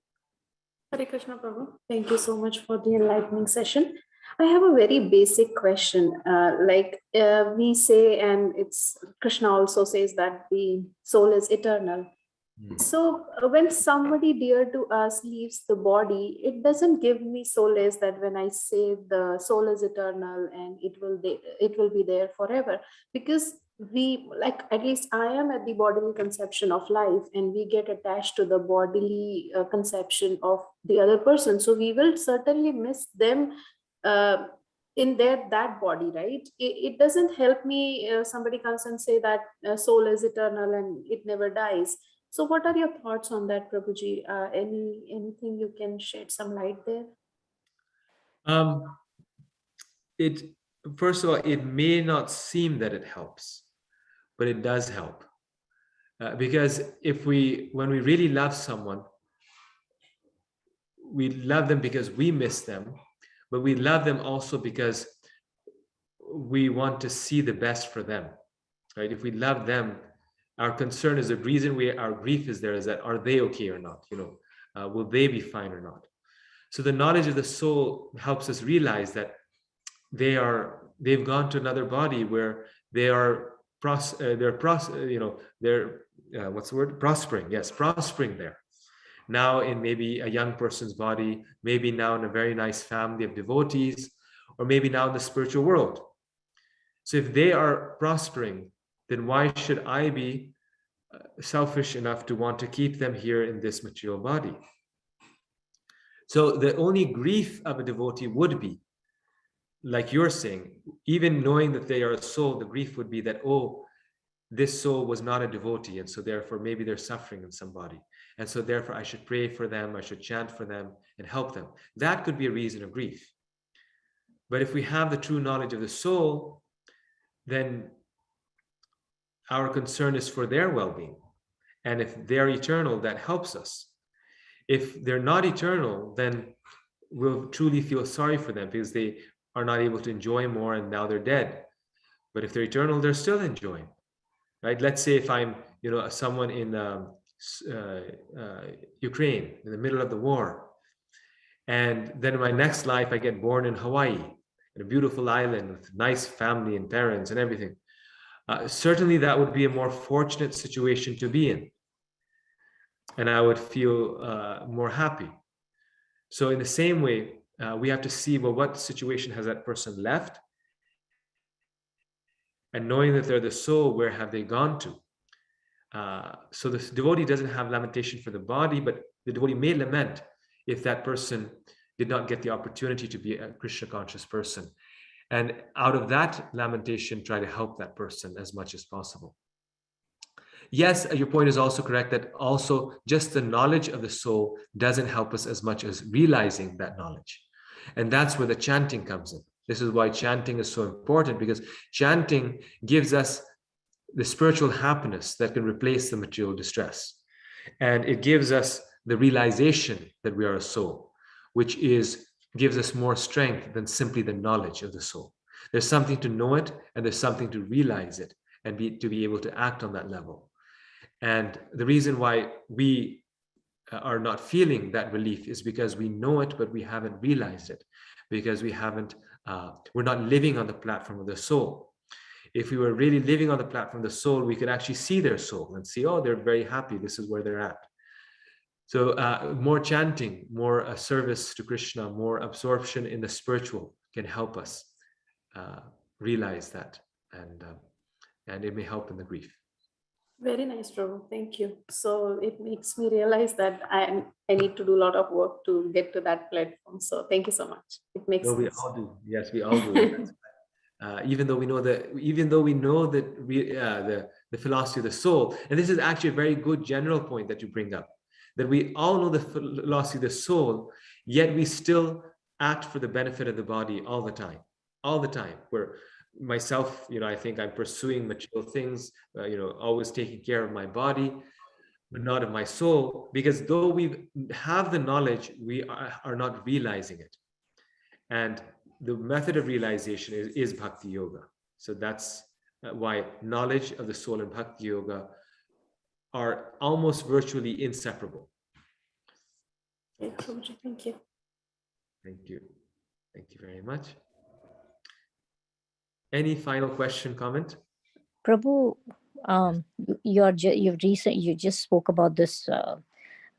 Speaker 8: Hare Krishna Prabhu. Thank you so much for the enlightening session. I have a very basic question. We say, and it's Krishna also says that the soul is eternal. So when somebody dear to us leaves the body, it doesn't give me solace that when I say the soul is eternal and it will be there forever, because we, like, at least I am at the bodily conception of life, and we get attached to the bodily conception of the other person. So we will certainly miss them in that body, right? It doesn't help me. Somebody comes and say that soul is eternal and it never dies. So what are your thoughts on that, Prabhuji? Anything you can shed some light there?
Speaker 1: First of all, it may not seem that it helps, but it does help. Because when we really love someone, we love them because we miss them, but we love them also because we want to see the best for them, right? If we love them, our concern is the reason our grief is there is that, are they okay or not? Will they be fine or not? So the knowledge of the soul helps us realize that they've gone to another body where they are prospering. Yes, prospering there. Now in maybe a young person's body, maybe now in a very nice family of devotees, or maybe now in the spiritual world. So if they are prospering, then why should I be selfish enough to want to keep them here in this material body? So the only grief of a devotee would be, like you're saying, even knowing that they are a soul, the grief would be that, oh, this soul was not a devotee, and so therefore maybe they're suffering in some body. And so therefore I should pray for them, I should chant for them and help them. That could be a reason of grief. But if we have the true knowledge of the soul, then our concern is for their well-being. And if they're eternal, that helps us. If they're not eternal, then we'll truly feel sorry for them because they are not able to enjoy more and now they're dead. But if they're eternal, they're still enjoying, right? Let's say if I'm, someone in Ukraine in the middle of the war, and then in my next life I get born in Hawaii, in a beautiful island with nice family and parents and everything. Certainly that would be a more fortunate situation to be in. And I would feel more happy. So in the same way, we have to see, well, what situation has that person left? And knowing that they're the soul, where have they gone to? So the devotee doesn't have lamentation for the body, but the devotee may lament if that person did not get the opportunity to be a Krishna conscious person. And out of that lamentation, try to help that person as much as possible. Yes, your point is also correct that also just the knowledge of the soul doesn't help us as much as realizing that knowledge. And that's where the chanting comes in. This is why chanting is so important, because chanting gives us the spiritual happiness that can replace the material distress. And it gives us the realization that we are a soul, which gives us more strength than simply the knowledge of the soul. There's something to know it, and there's something to realize it, and to be able to act on that level. And the reason why we are not feeling that relief is because we know it, but we haven't realized it, because we're not living on the platform of the soul. If we were really living on the platform of the soul, we could actually see their soul and see, oh, they're very happy. This is where they're at. So more chanting, more service to Krishna, more absorption in the spiritual can help us realize that, and it may help in the grief.
Speaker 8: Very nice, Prabhu. Thank you. So it makes me realize that I need to do a lot of work to get to that platform. So thank you so much. It makes sense.
Speaker 1: We all do. Yes, we all do. Even though we know that the philosophy of the soul, and this is actually a very good general point that you bring up, that we all know the philosophy of the soul, yet we still act for the benefit of the body all the time. Where myself, I think I'm pursuing material things, always taking care of my body, but not of my soul, because though we have the knowledge, we are not realizing it. And the method of realization is bhakti yoga. So that's why knowledge of the soul and bhakti yoga are almost virtually inseparable.
Speaker 8: Okay, Prabhuji, thank you.
Speaker 1: Thank you. Thank you very much. Any final question, comment?
Speaker 5: Prabhu, you just spoke about this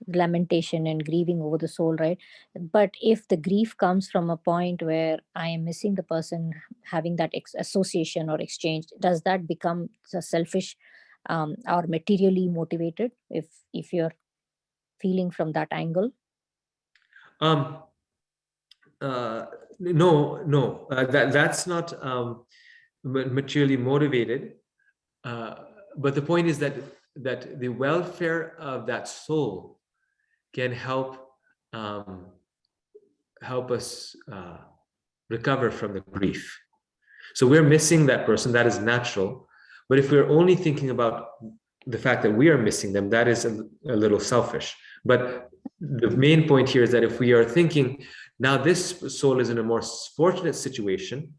Speaker 5: lamentation and grieving over the soul, right? But if the grief comes from a point where I am missing the person, having that association or exchange, does that become selfish or materially motivated if you're feeling from that angle?
Speaker 1: No, that's not materially motivated. But the point is that the welfare of that soul can help us recover from the grief. So we're missing that person, that is natural. But if we're only thinking about the fact that we are missing them, that is a little selfish. But the main point here is that if we are thinking, now this soul is in a more fortunate situation,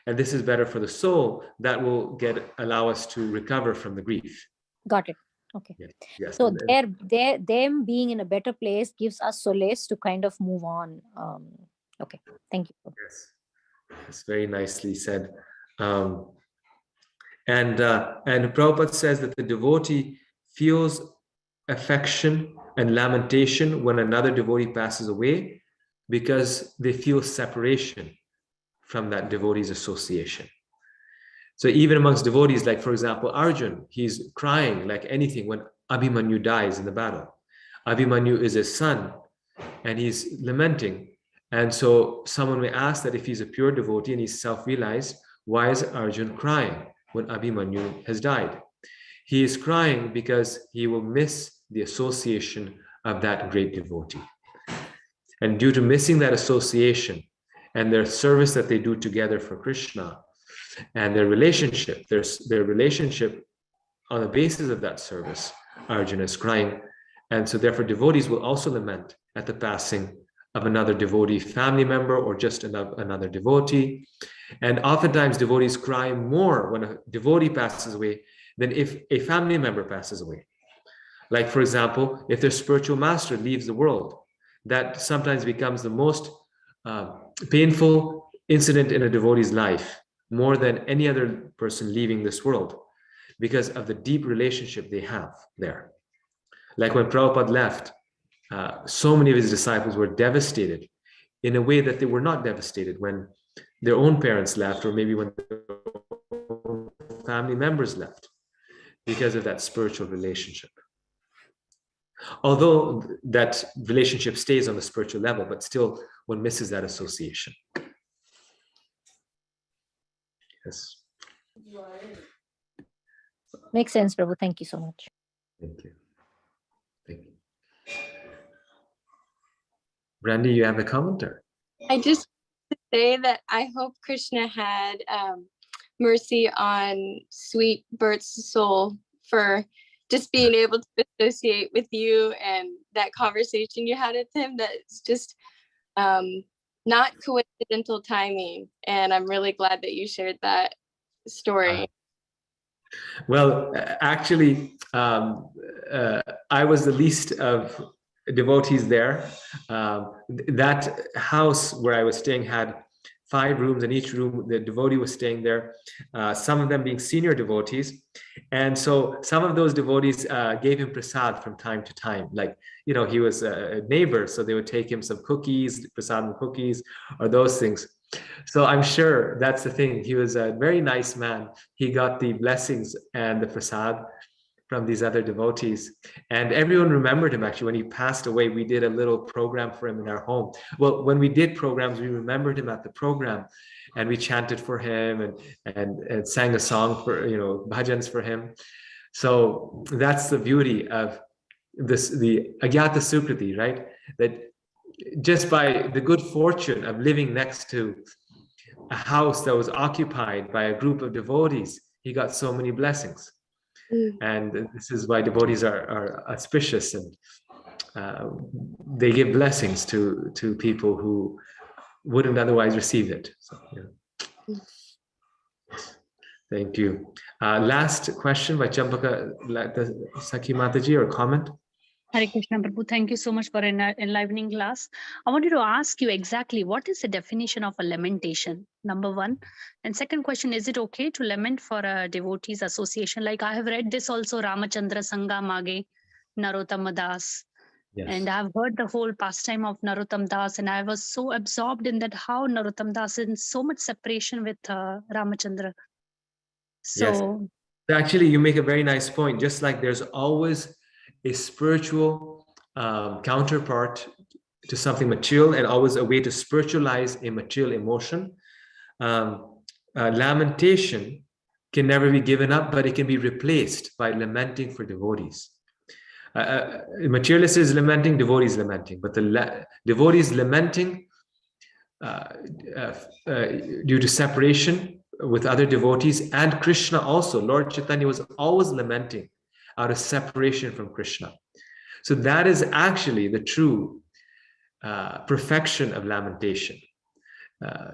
Speaker 1: and this is better for the soul, that will allow us to recover from the grief.
Speaker 5: Got it. Okay.
Speaker 1: Yes.
Speaker 5: So them being in a better place gives us solace to kind of move on. Okay. Thank you.
Speaker 1: Yes. It's very nicely said. And Prabhupada says that the devotee feels affection and lamentation when another devotee passes away because they feel separation from that devotee's association. So even amongst devotees, like for example, Arjun, he's crying like anything when Abhimanyu dies in the battle. Abhimanyu is his son and he's lamenting. And so someone may ask that if he's a pure devotee and he's self-realized, why is Arjun crying when Abhimanyu has died? He is crying because he will miss the association of that great devotee. And due to missing that association and their service that they do together for Krishna and their relationship on the basis of that service, Arjuna is crying. And so therefore devotees will also lament at the passing of another devotee family member or just another devotee. And oftentimes devotees cry more when a devotee passes away than if a family member passes away. Like for example, if their spiritual master leaves the world, that sometimes becomes the most painful incident in a devotee's life, more than any other person leaving this world, because of the deep relationship they have there. Like when Prabhupada left, so many of his disciples were devastated in a way that they were not devastated when their own parents left, or maybe when their own family members left, because of that spiritual relationship. Although that relationship stays on the spiritual level, but still one misses that association. Yes.
Speaker 5: Makes sense, Prabhu. Thank you so much.
Speaker 1: Thank you. Thank you. Brandy, you have a commenter?
Speaker 7: I just want to say that I hope Krishna had mercy on sweet Bert's soul for just being able to associate with you and that conversation you had with him. That's just not coincidental timing. And I'm really glad that you shared that story.
Speaker 1: Well, actually, I was the least of devotees there. That house where I was staying had 5 rooms, and each room the devotee was staying there, some of them being senior devotees. And so some of those devotees gave him prasad from time to time. Like, he was a neighbor, so they would take him some cookies, prasad and cookies, or those things. So I'm sure that's the thing. He was a very nice man. He got the blessings and the prasad from these other devotees. And everyone remembered him. Actually, when he passed away, we did a little program for him in our home. Well, when we did programs, we remembered him at the program, and we chanted for him and sang a song for, bhajans for him. So that's the beauty of this, the Agyata Sukriti, right? That just by the good fortune of living next to a house that was occupied by a group of devotees, he got so many blessings. And this is why devotees are auspicious, and they give blessings to people who wouldn't otherwise receive it. So, yeah. Thank you. Last question by Champaka Sakhi Mataji, or comment?
Speaker 9: Hare Krishna Prabhu, thank you so much for an enlivening class. I wanted to ask you exactly what is the definition of a lamentation, number one. And second question, is it okay to lament for a devotees association? Like I have read this also, Ramachandra Sangha Mage, Narottama Das.
Speaker 1: Yes.
Speaker 9: And I've heard the whole pastime of Narottam Das, and I was so absorbed in that how Narottam Das is in so much separation with Ramachandra. So
Speaker 1: yes. Actually, you make a very nice point. Just like there's always a spiritual counterpart to something material, and always a way to spiritualize a material emotion. Lamentation can never be given up, but it can be replaced by lamenting for devotees. Materialist is lamenting, devotees lamenting, but the devotees lamenting due to separation with other devotees, and Krishna also. Lord Chaitanya was always lamenting out of separation from Krishna. So that is actually the true perfection of lamentation.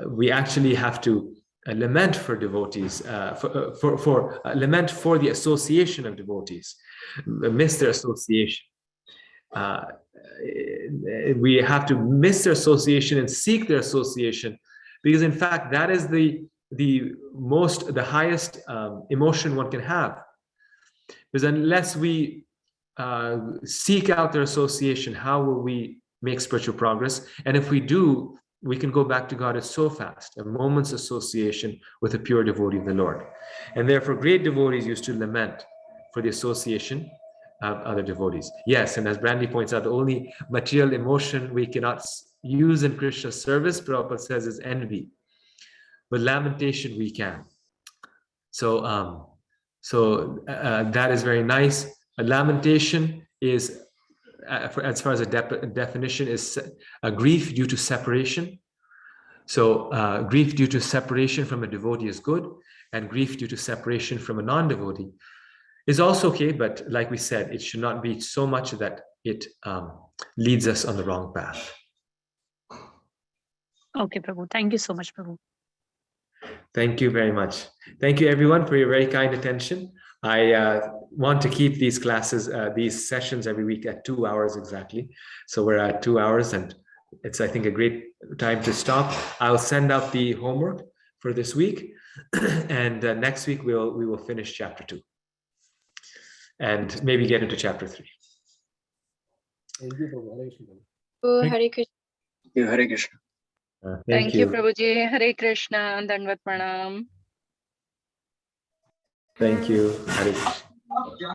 Speaker 1: We actually have to lament for devotees, lament for the association of devotees, miss their association. We have to miss their association and seek their association, because in fact that is the highest emotion one can have. Because unless we seek out their association, how will we make spiritual progress? And if we do, we can go back to God so fast, a moment's association with a pure devotee of the Lord. And therefore, great devotees used to lament for the association of other devotees. Yes, and as Brandy points out, the only material emotion we cannot use in Krishna's service, Prabhupada says, is envy. But lamentation we can. So, that is very nice. A lamentation is, as far as a definition, is a grief due to separation. So grief due to separation from a devotee is good, and grief due to separation from a non-devotee is also okay, but like we said, it should not be so much that it leads us on the wrong path.
Speaker 9: okay, Prabhu. Thank you so much, Prabhu.
Speaker 1: Thank you very much. Thank you everyone for your very kind attention. I want to keep these classes, these sessions every week at 2 hours exactly. So we're at 2 hours, and it's, I think, a great time to stop. I'll send out the homework for this week, and next week we will finish chapter 2 and maybe get into chapter 3.
Speaker 7: Oh, Hare Krishna.
Speaker 4: Hare Krishna.
Speaker 10: Thank you, Prabhuji. Hare Krishna. Dandavat Pranam.
Speaker 1: Thank you. Hare Krishna.